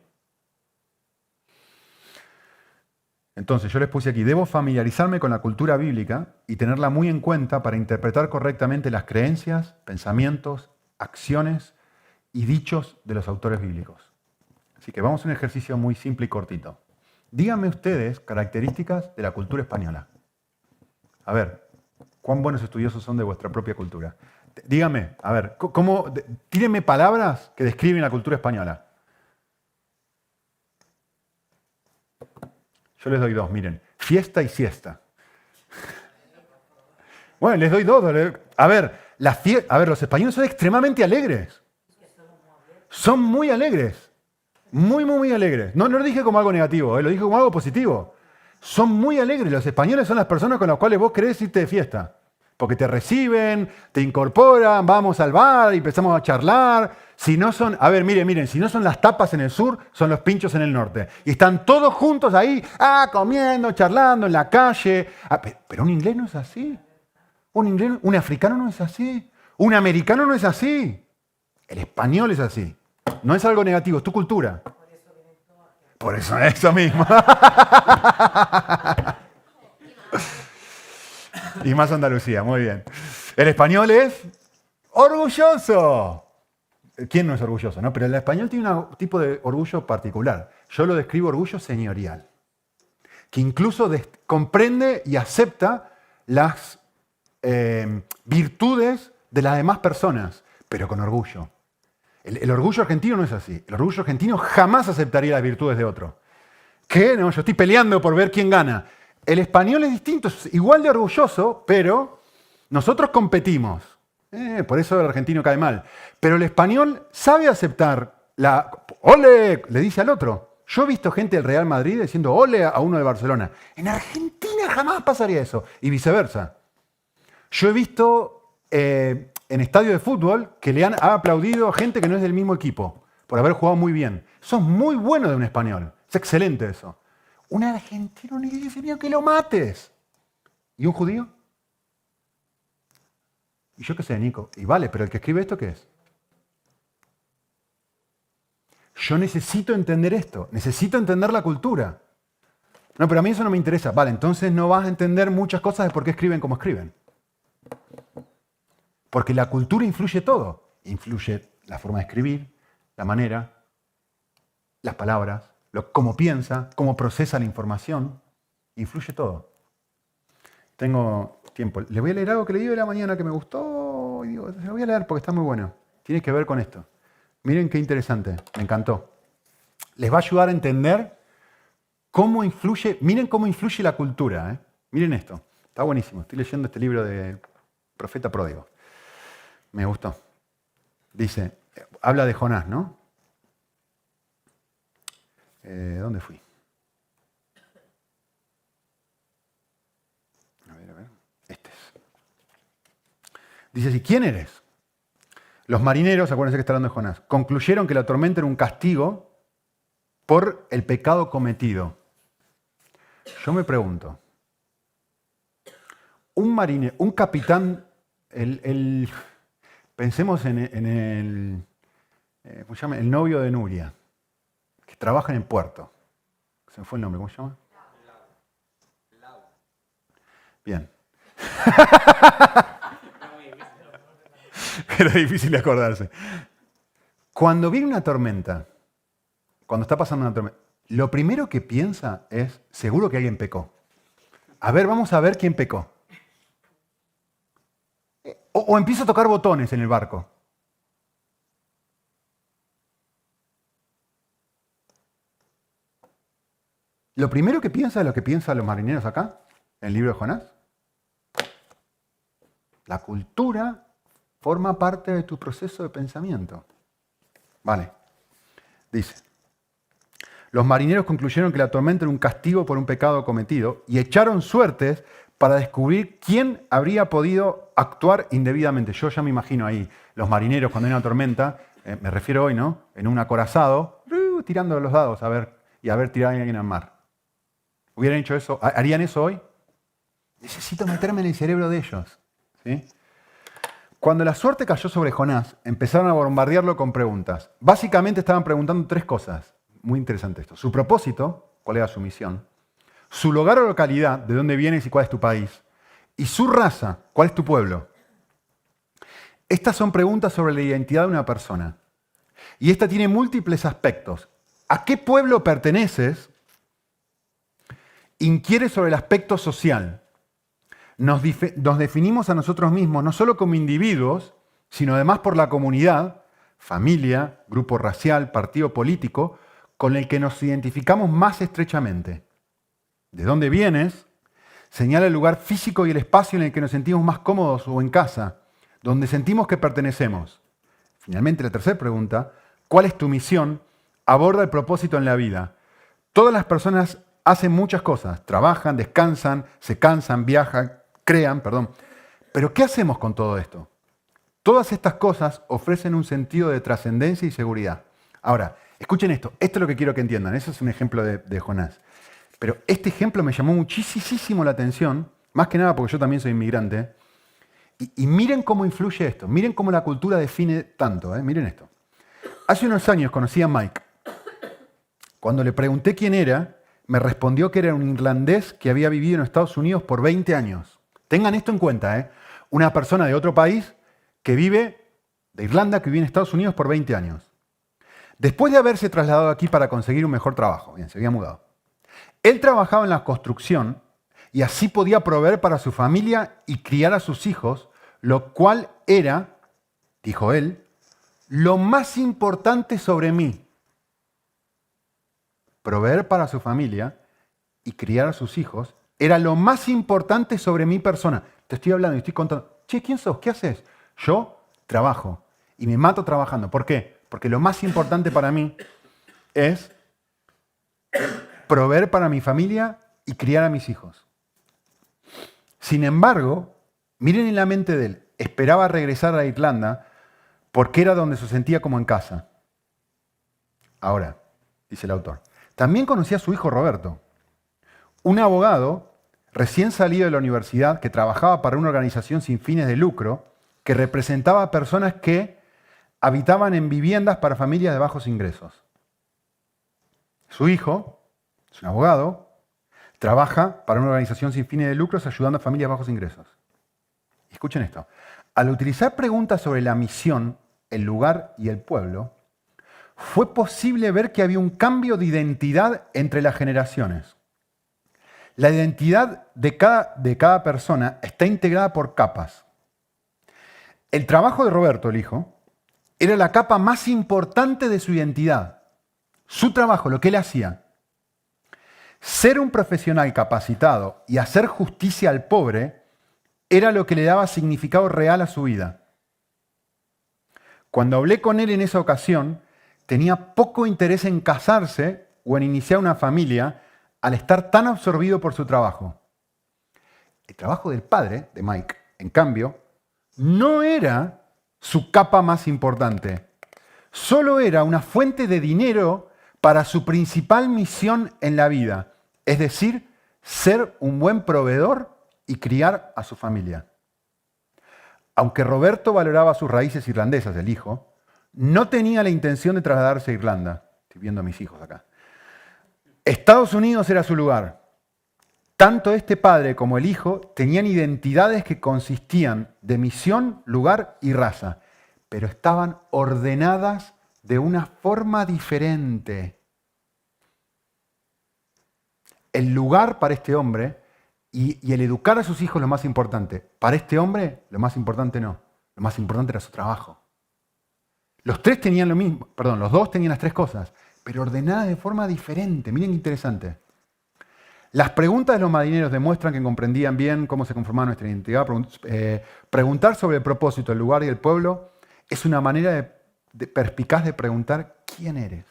Entonces, yo les puse aquí, debo familiarizarme con la cultura bíblica y tenerla muy en cuenta para interpretar correctamente las creencias, pensamientos, acciones y dichos de los autores bíblicos. Así que vamos a un ejercicio muy simple y cortito. Díganme ustedes características de la cultura española. A ver, ¿cuán buenos estudiosos son de vuestra propia cultura? Díganme, a ver, tírenme palabras que describen la cultura española. Yo les doy dos, miren. Fiesta y siesta. Bueno, les doy dos. A ver, los españoles son extremadamente alegres. Son muy alegres. Muy, muy, muy alegres. No lo dije como algo negativo, lo dije como algo positivo. Son muy alegres. Los españoles son las personas con las cuales vos querés irte de fiesta. Porque te reciben, te incorporan, vamos al bar y empezamos a charlar. Si no son, a ver, miren, si no son las tapas en el sur, son los pinchos en el norte. Y están todos juntos ahí, comiendo, charlando en la calle. Pero un inglés no es así. Un africano no es así. Un americano no es así. El español es así. No es algo negativo, es tu cultura. Por eso, eso mismo. Y más Andalucía, muy bien. El español es orgulloso. ¿Quién no es orgulloso? ¿No? Pero el español tiene un tipo de orgullo particular. Yo lo describo orgullo señorial, que incluso comprende y acepta las virtudes de las demás personas, pero con orgullo. El orgullo argentino no es así. El orgullo argentino jamás aceptaría las virtudes de otro. ¿Qué? No, yo estoy peleando por ver quién gana. El español es distinto, es igual de orgulloso, pero nosotros competimos. Por eso el argentino cae mal. Pero el español sabe aceptar ¡ole! Le dice al otro. Yo he visto gente del Real Madrid diciendo ¡ole! A uno de Barcelona. En Argentina jamás pasaría eso. Y viceversa. Yo he visto en estadios de fútbol que le han aplaudido a gente que no es del mismo equipo por haber jugado muy bien. Eso es muy bueno de un español. Es excelente eso. Un argentino le dice que lo mates. ¿Y un judío? Y yo qué sé, Nico. Y vale, pero el que escribe esto, ¿qué es? Yo necesito entender esto. Necesito entender la cultura. No, pero a mí eso no me interesa. Vale, entonces no vas a entender muchas cosas de por qué escriben como escriben. Porque la cultura influye todo. Influye la forma de escribir, la manera, las palabras, cómo piensa, cómo procesa la información. Influye todo. Tengo tiempo. Les voy a leer algo que leí de la mañana que me gustó. Y digo, lo voy a leer porque está muy bueno. Tiene que ver con esto. Miren qué interesante. Me encantó. Les va a ayudar a entender cómo influye. Miren cómo influye la cultura. Miren esto. Está buenísimo. Estoy leyendo este libro de Profeta Pródigo. Me gustó. Dice, habla de Jonás, ¿no? ¿Dónde fui? Dice así, ¿quién eres? Los marineros, acuérdense que está hablando de Jonás, concluyeron que la tormenta era un castigo por el pecado cometido. Yo me pregunto, un marinero, un capitán, pensemos en el, ¿cómo se llama? El novio de Nuria, que trabaja en el puerto. Se me fue el nombre, ¿cómo se llama? Bien. Era difícil de acordarse. Cuando viene una tormenta, cuando está pasando una tormenta, lo primero que piensa es, seguro que alguien pecó. A ver, vamos a ver quién pecó. O empieza a tocar botones en el barco. Lo primero que piensa es lo que piensan los marineros acá, en el libro de Jonás. La cultura forma parte de tu proceso de pensamiento. Vale. Dice, los marineros concluyeron que la tormenta era un castigo por un pecado cometido y echaron suertes para descubrir quién habría podido actuar indebidamente. Yo ya me imagino ahí los marineros cuando hay una tormenta, me refiero hoy, ¿no? En un acorazado, tirando los dados a ver tirar a alguien al mar. ¿Hubieran hecho eso? ¿Harían eso hoy? Necesito meterme en el cerebro de ellos. ¿Sí? Cuando la suerte cayó sobre Jonás, empezaron a bombardearlo con preguntas. Básicamente estaban preguntando 3 cosas. Muy interesante esto. Su propósito, cuál era su misión. Su lugar o localidad, de dónde vienes y cuál es tu país. Y su raza, cuál es tu pueblo. Estas son preguntas sobre la identidad de una persona. Y esta tiene múltiples aspectos. ¿A qué pueblo perteneces? Inquiere sobre el aspecto social. Nos definimos a nosotros mismos no solo como individuos, sino además por la comunidad, familia, grupo racial, partido político, con el que nos identificamos más estrechamente. ¿De dónde vienes? Señala el lugar físico y el espacio en el que nos sentimos más cómodos o en casa, donde sentimos que pertenecemos. Finalmente, la tercera pregunta, ¿cuál es tu misión? Aborda el propósito en la vida. Todas las personas hacen muchas cosas, trabajan, descansan, se cansan, viajan, crean. Pero ¿qué hacemos con todo esto? Todas estas cosas ofrecen un sentido de trascendencia y seguridad. Ahora, escuchen esto es lo que quiero que entiendan. Ese es un ejemplo de Jonás. Pero este ejemplo me llamó muchísimo la atención, más que nada porque yo también soy inmigrante. Y miren cómo influye esto, miren cómo la cultura define tanto. Miren esto. Hace unos años conocí a Mike. Cuando le pregunté quién era, me respondió que era un irlandés que había vivido en Estados Unidos por 20 años. Tengan esto en cuenta, una persona de otro país que vive, de Irlanda, que vive en Estados Unidos por 20 años. Después de haberse trasladado aquí para conseguir un mejor trabajo, bien, se había mudado. Él trabajaba en la construcción y así podía proveer para su familia y criar a sus hijos, lo cual era, dijo él, lo más importante sobre mí. Proveer para su familia y criar a sus hijos era lo más importante sobre mi persona. Te estoy hablando y estoy contando. Che, ¿quién sos? ¿Qué haces? Yo trabajo y me mato trabajando. ¿Por qué? Porque lo más importante para mí es proveer para mi familia y criar a mis hijos. Sin embargo, miren en la mente de él. Esperaba regresar a Irlanda porque era donde se sentía como en casa. Ahora, dice el autor, también conocí a su hijo Roberto, un abogado recién salido de la universidad que trabajaba para una organización sin fines de lucro que representaba a personas que habitaban en viviendas para familias de bajos ingresos. Su hijo es un abogado, trabaja para una organización sin fines de lucro ayudando a familias de bajos ingresos. Y escuchen esto. Al utilizar preguntas sobre la misión, el lugar y el pueblo, fue posible ver que había un cambio de identidad entre las generaciones. La identidad de cada persona está integrada por capas. El trabajo de Roberto, el hijo, era la capa más importante de su identidad. Su trabajo, lo que él hacía. Ser un profesional capacitado y hacer justicia al pobre era lo que le daba significado real a su vida. Cuando hablé con él en esa ocasión, tenía poco interés en casarse o en iniciar una familia al estar tan absorbido por su trabajo. El trabajo del padre, de Mike, en cambio, no era su capa más importante. Solo era una fuente de dinero para su principal misión en la vida, es decir, ser un buen proveedor y criar a su familia. Aunque Roberto valoraba sus raíces irlandesas, el hijo, no tenía la intención de trasladarse a Irlanda. Estoy viendo a mis hijos acá. Estados Unidos era su lugar. Tanto este padre como el hijo tenían identidades que consistían de misión, lugar y raza, pero estaban ordenadas de una forma diferente. El lugar para este hombre y el educar a sus hijos lo más importante. Para este hombre, lo más importante no. Lo más importante era su trabajo. Los tres tenían lo mismo, perdón, los dos tenían las tres cosas, pero ordenadas de forma diferente. Miren qué interesante. Las preguntas de los marineros demuestran que comprendían bien cómo se conformaba nuestra identidad. Preguntar sobre el propósito, el lugar y el pueblo es una manera perspicaz de preguntar quién eres.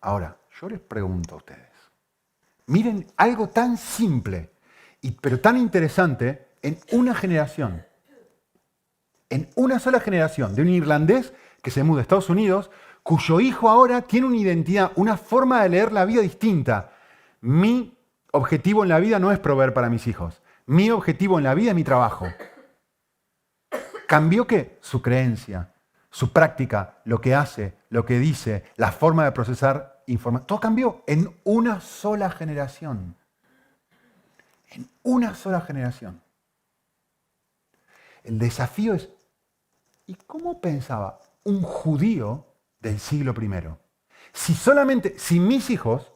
Ahora, yo les pregunto a ustedes. Miren algo tan simple, pero tan interesante en una generación. En una sola generación de un irlandés que se muda a Estados Unidos, cuyo hijo ahora tiene una identidad, una forma de leer la vida distinta. Mi objetivo en la vida no es proveer para mis hijos. Mi objetivo en la vida es mi trabajo. ¿Cambió qué? Su creencia, su práctica, lo que hace, lo que dice, la forma de procesar información. Todo cambió en una sola generación. En una sola generación. El desafío es, ¿y cómo pensaba un judío del siglo I? Si mis hijos,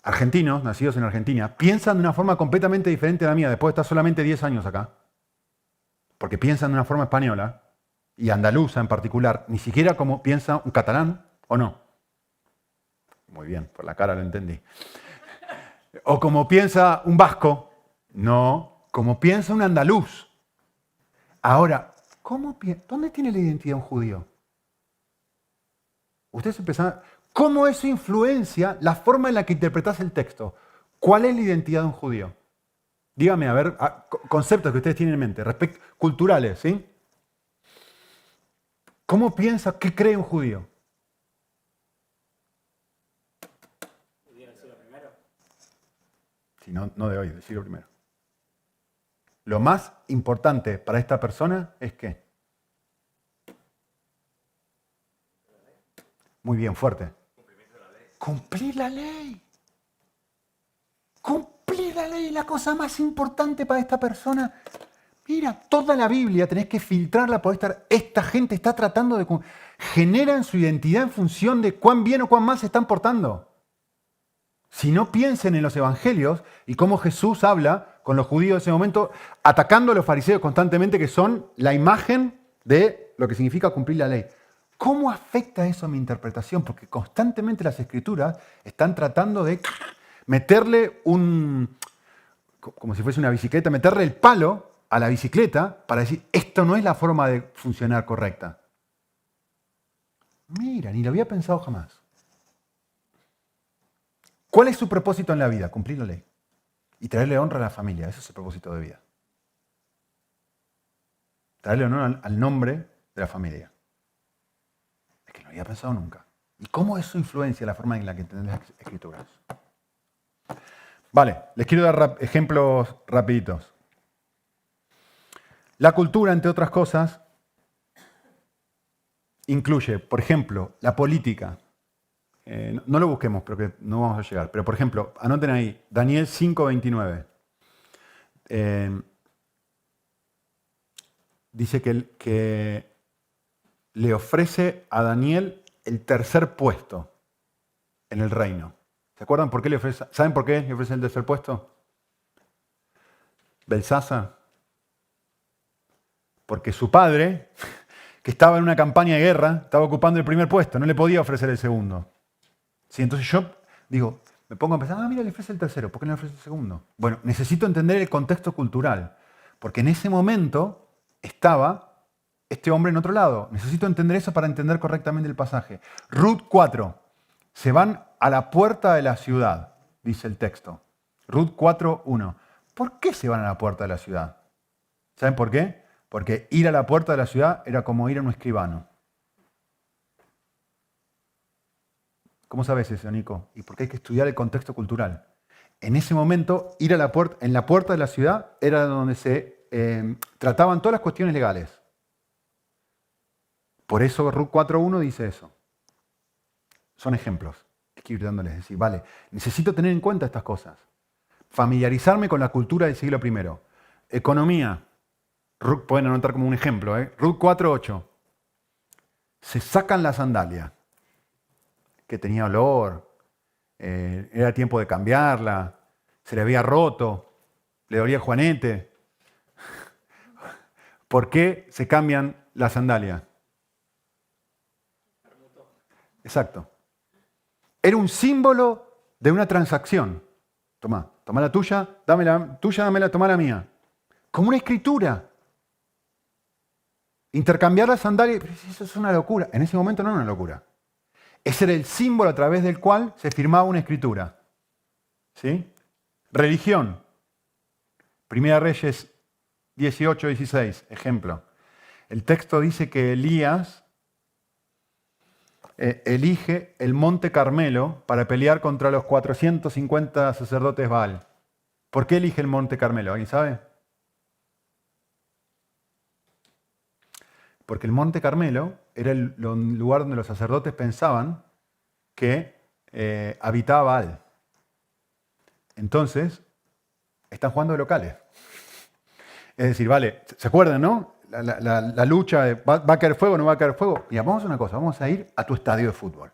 argentinos, nacidos en Argentina, piensan de una forma completamente diferente a la mía, después de estar solamente 10 años acá, porque piensan de una forma española, y andaluza en particular, ni siquiera como piensa un catalán, ¿o no? Muy bien, por la cara lo entendí. O como piensa un vasco, no, como piensa un andaluz. Ahora, ¿dónde tiene la identidad un judío? Ustedes empezaron, ¿cómo eso influencia la forma en la que interpretas el texto? ¿Cuál es la identidad de un judío? Dígame, a ver, conceptos que ustedes tienen en mente, culturales, ¿sí? ¿Cómo piensa, qué cree un judío? ¿Judío del siglo I? Sí, no de hoy, del siglo I. Lo más importante para esta persona es ¿qué? Muy bien, fuerte. Cumplir la ley. Cumplir la ley es la cosa más importante para esta persona. Mira, toda la Biblia tenés que filtrarla por esta gente está tratando de... Generan su identidad en función de cuán bien o cuán mal se están portando. Si no, piensen en los evangelios y cómo Jesús habla con los judíos de ese momento, atacando a los fariseos constantemente, que son la imagen de lo que significa cumplir la ley. ¿Cómo afecta eso a mi interpretación? Porque constantemente las escrituras están tratando de meterle como si fuese una bicicleta, meterle el palo a la bicicleta para decir, esto no es la forma de funcionar correcta. Mira, ni lo había pensado jamás. ¿Cuál es su propósito en la vida? Cumplir la ley. Y traerle honra a la familia. Ese es el propósito de vida. Traerle honor al nombre de la familia. Es que no había pensado nunca. ¿Y cómo eso influencia la forma en la que entendemos las escrituras? Vale, les quiero dar ejemplos rapiditos. La cultura, entre otras cosas, incluye, por ejemplo, la política. No lo busquemos, pero que no vamos a llegar. Pero, por ejemplo, anoten ahí, Daniel 5:29. Dice que le ofrece a Daniel el tercer puesto en el reino. ¿Se acuerdan por qué le ofrece? ¿Saben por qué le ofrece el tercer puesto? Belsasar. Porque su padre, que estaba en una campaña de guerra, estaba ocupando el primer puesto, no le podía ofrecer el segundo. Sí, entonces yo digo, me pongo a pensar, mira, le ofrece el tercero, ¿por qué no le ofrece el segundo? Bueno, necesito entender el contexto cultural, porque en ese momento estaba este hombre en otro lado. Necesito entender eso para entender correctamente el pasaje. Ruth 4, se van a la puerta de la ciudad, dice el texto. Ruth 4:1. ¿Por qué se van a la puerta de la ciudad? ¿Saben por qué? Porque ir a la puerta de la ciudad era como ir a un escribano. ¿Cómo sabes eso, Nico? Y porque hay que estudiar el contexto cultural. En ese momento, ir a la puerta, en la puerta de la ciudad era donde se trataban todas las cuestiones legales. Por eso RUC 4.1 dice eso. Son ejemplos. Hay que ir dándoles, decir, vale, necesito tener en cuenta estas cosas. Familiarizarme con la cultura del siglo I. Economía. RUC, pueden anotar como un ejemplo. RUC 4.8. Se sacan la sandalia, que tenía olor, era tiempo de cambiarla, se le había roto, le dolía el juanete. ¿Por qué se cambian la sandalia? Exacto. Era un símbolo de una transacción. Tomá la tuya, dame la tuya, tomá la mía. Como una escritura. Intercambiar la sandalia, eso es una locura. En ese momento no era una locura. Ese era el símbolo a través del cual se firmaba una escritura. ¿Sí? Religión. Primera Reyes 18-16, ejemplo. El texto dice que Elías elige el Monte Carmelo para pelear contra los 450 sacerdotes Baal. ¿Por qué elige el Monte Carmelo? ¿Alguien sabe? Porque el Monte Carmelo era el lugar donde los sacerdotes pensaban que habitaba Baal. Entonces, están jugando de locales. Es decir, vale, ¿se acuerdan, no? La lucha de ¿va a caer fuego o no va a caer fuego? Mira, vamos a hacer una cosa, vamos a ir a tu estadio de fútbol.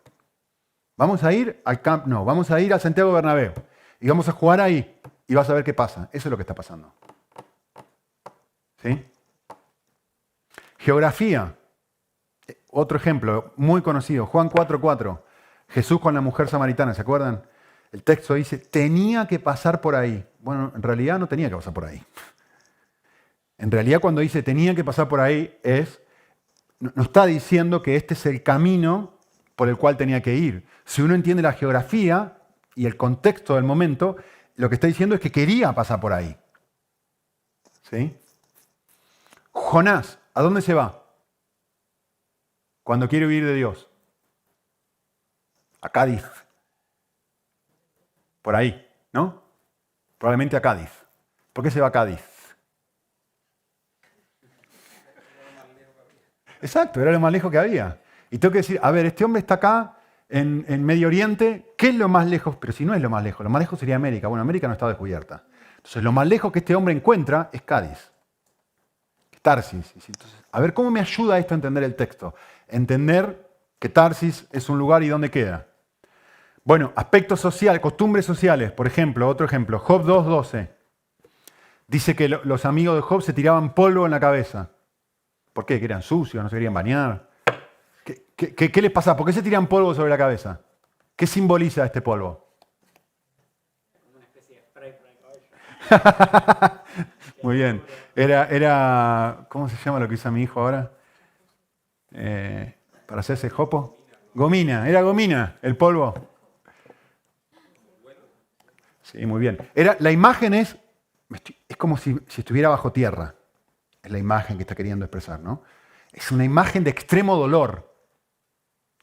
Vamos a ir al Camp Nou, vamos a ir a Santiago Bernabéu y vamos a jugar ahí y vas a ver qué pasa. Eso es lo que está pasando. ¿Sí? Geografía. Otro ejemplo muy conocido, Juan 4.4. Jesús con la mujer samaritana, ¿se acuerdan? El texto dice, tenía que pasar por ahí. Bueno, en realidad no tenía que pasar por ahí. En realidad cuando dice tenía que pasar por ahí no está diciendo que este es el camino por el cual tenía que ir. Si uno entiende la geografía y el contexto del momento, lo que está diciendo es que quería pasar por ahí. ¿Sí? Jonás, ¿a dónde se va cuando quiere huir de Dios? A Cádiz. Por ahí, ¿no? Probablemente a Cádiz. ¿Por qué se va a Cádiz? Exacto, era lo más lejos que había. Y tengo que decir, a ver, este hombre está acá en Medio Oriente, ¿qué es lo más lejos? Pero si no es lo más lejos sería América. Bueno, América no estaba descubierta. Entonces, lo más lejos que este hombre encuentra es Cádiz. Tarsis. Entonces, a ver, ¿cómo me ayuda esto a entender el texto? Entender que Tarsis es un lugar y dónde queda. Bueno, aspectos sociales, costumbres sociales. Por ejemplo, otro ejemplo, Job 2.12. Dice que los amigos de Job se tiraban polvo en la cabeza. ¿Por qué? ¿Que eran sucios? ¿No se querían bañar? ¿Qué les pasa? ¿Por qué se tiran polvo sobre la cabeza? ¿Qué simboliza este polvo? Una especie de spray para el cabello. Muy bien. Era, ¿cómo se llama lo que usa mi hijo ahora? Para hacerse jopo. Gomina, era gomina, el polvo. Sí, muy bien. La imagen es como si estuviera bajo tierra. Es la imagen que está queriendo expresar, ¿no? Es una imagen de extremo dolor.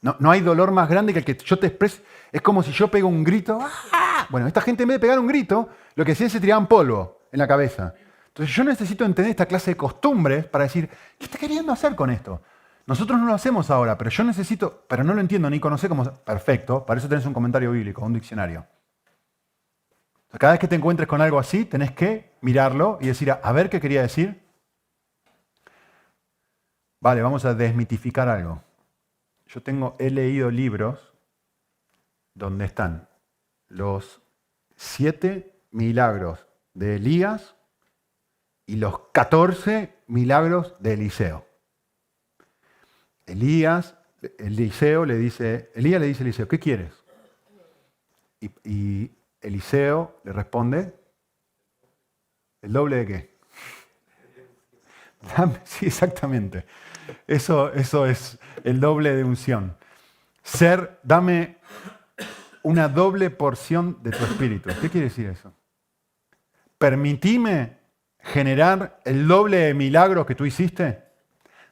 No hay dolor más grande que el que yo te expreso. Es como si yo pego un grito. ¡Ah! Bueno, esta gente en vez de pegar un grito, lo que hacían es se tiraban polvo en la cabeza. Entonces yo necesito entender esta clase de costumbres para decir, ¿qué está queriendo hacer con esto? Nosotros no lo hacemos ahora, pero yo necesito, pero no lo entiendo ni conocer cómo. Perfecto, para eso tenés un comentario bíblico, un diccionario. Cada vez que te encuentres con algo así, tenés que mirarlo y decir, a ver qué quería decir. Vale, vamos a desmitificar algo. He leído libros donde están los 7 milagros de Elías y los 14 milagros de Eliseo. Elías le dice a Eliseo, ¿qué quieres? Y Eliseo le responde, ¿el doble de qué? Sí, exactamente. Eso es el doble de unción. Dame una doble porción de tu espíritu. ¿Qué quiere decir eso? permitime generar el doble de milagros que tú hiciste.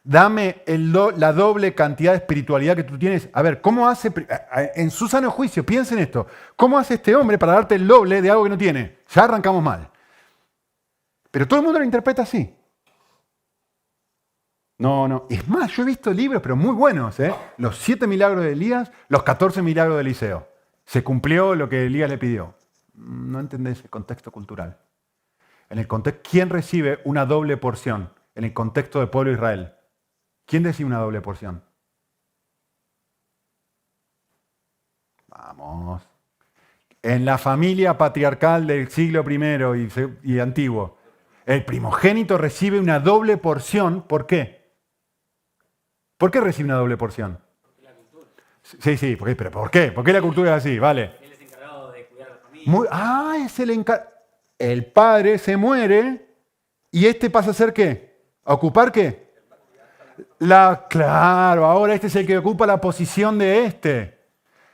Dame la doble cantidad de espiritualidad que tú tienes. A ver, ¿cómo hace, en su sano juicio, piensen esto, cómo hace este hombre para darte el doble de algo que no tiene? Ya arrancamos mal. Pero todo el mundo lo interpreta así. No. Es más, yo he visto libros, pero muy buenos, ¿eh? Los 7 milagros de Elías, los 14 milagros de Eliseo. Se cumplió lo que Elías le pidió. No entendés el contexto cultural. En el contexto, ¿quién recibe una doble porción? En el contexto del pueblo de Israel. ¿Quién recibe una doble porción? Vamos. En la familia patriarcal del siglo I y antiguo, el primogénito recibe una doble porción. ¿Por qué? ¿Por qué recibe una doble porción? La cultura. Sí, pero ¿por qué? ¿Por qué la cultura es así? Vale. Él es encargado de cuidar a la familia. Es el encargado. El padre se muere y este pasa a ser ¿qué? ¿A ocupar qué? Claro, ahora este es el que ocupa la posición de este.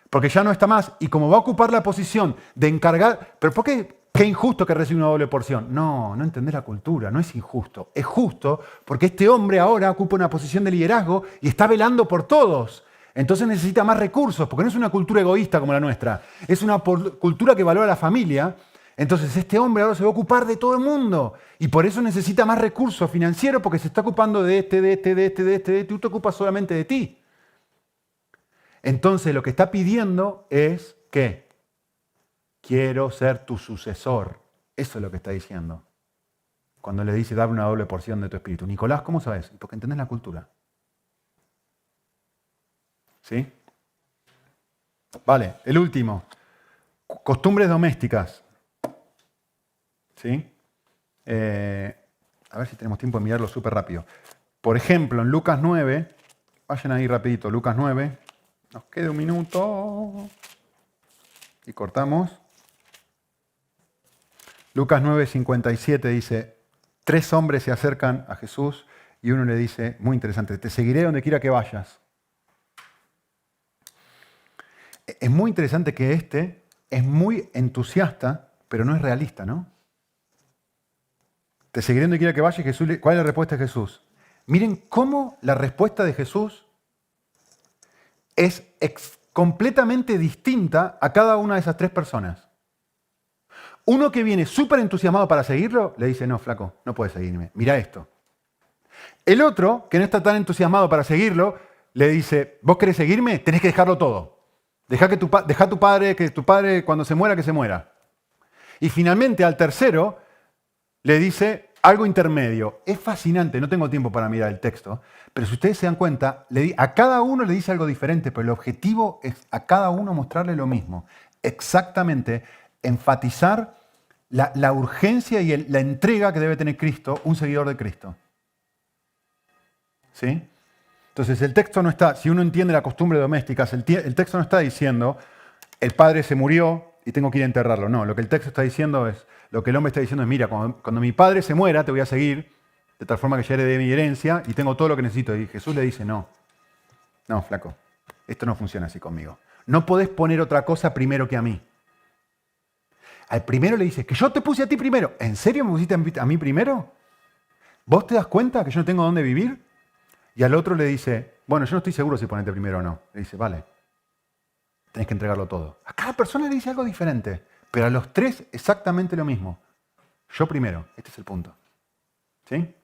Porque ya no está más. Y como va a ocupar la posición de encargar... ¿Pero por qué? Qué injusto que reciba una doble porción. No entendés la cultura, no es injusto. Es justo porque este hombre ahora ocupa una posición de liderazgo y está velando por todos. Entonces necesita más recursos, porque no es una cultura egoísta como la nuestra. Es una cultura que valora a la familia. Entonces este hombre ahora se va a ocupar de todo el mundo. Y por eso necesita más recursos financieros, porque se está ocupando de este, y tú te ocupas solamente de ti. Entonces lo que está pidiendo es que quiero ser tu sucesor. Eso es lo que está diciendo. Cuando le dice, dame una doble porción de tu espíritu. Nicolás, ¿cómo sabes? Porque entendés la cultura. ¿Sí? Vale, el último. Costumbres domésticas. ¿Sí? A ver si tenemos tiempo de mirarlo súper rápido. Por ejemplo, en Lucas 9, vayan ahí rapidito, Lucas 9, nos queda un minuto y cortamos. Lucas 9:57 dice, 3 hombres se acercan a Jesús y uno le dice, muy interesante, te seguiré donde quiera que vayas. Es muy interesante que este es muy entusiasta, pero no es realista, ¿no? Te seguiré donde quiera que vayas. Jesús, ¿cuál es la respuesta de Jesús? Miren cómo la respuesta de Jesús es completamente distinta a cada una de esas 3 personas. Uno que viene súper entusiasmado para seguirlo, le dice, no, flaco, no puedes seguirme, mira esto. El otro, que no está tan entusiasmado para seguirlo, le dice, ¿vos querés seguirme? Tenés que dejarlo todo. Dejá que tu padre cuando se muera, que se muera. Y finalmente al tercero le dice algo intermedio. Es fascinante, no tengo tiempo para mirar el texto, pero si ustedes se dan cuenta, a cada uno le dice algo diferente, pero el objetivo es a cada uno mostrarle lo mismo. Exactamente, enfatizar la urgencia y la entrega que debe tener Cristo, un seguidor de Cristo. ¿Sí? Entonces el texto no está, si uno entiende la costumbre doméstica, el texto no está diciendo, el padre se murió y tengo que ir a enterrarlo. No, lo que el texto está diciendo es, lo que el hombre está diciendo es, mira, cuando mi padre se muera, te voy a seguir, de tal forma que ya heredé mi herencia y tengo todo lo que necesito. Y Jesús le dice, no, flaco, esto no funciona así conmigo. No podés poner otra cosa primero que a mí. Al primero le dice, que yo te puse a ti primero. ¿En serio me pusiste a mí primero? ¿Vos te das cuenta que yo no tengo dónde vivir? Y al otro le dice, bueno, yo no estoy seguro si ponerte primero o no. Le dice, vale, tenés que entregarlo todo. A cada persona le dice algo diferente, pero a los 3 exactamente lo mismo. Yo primero, este es el punto. ¿Sí?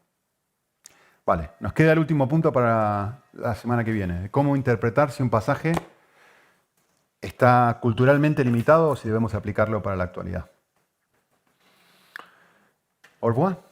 Vale, nos queda el último punto para la semana que viene, de cómo interpretar si un pasaje está culturalmente limitado o si debemos aplicarlo para la actualidad. Au revoir.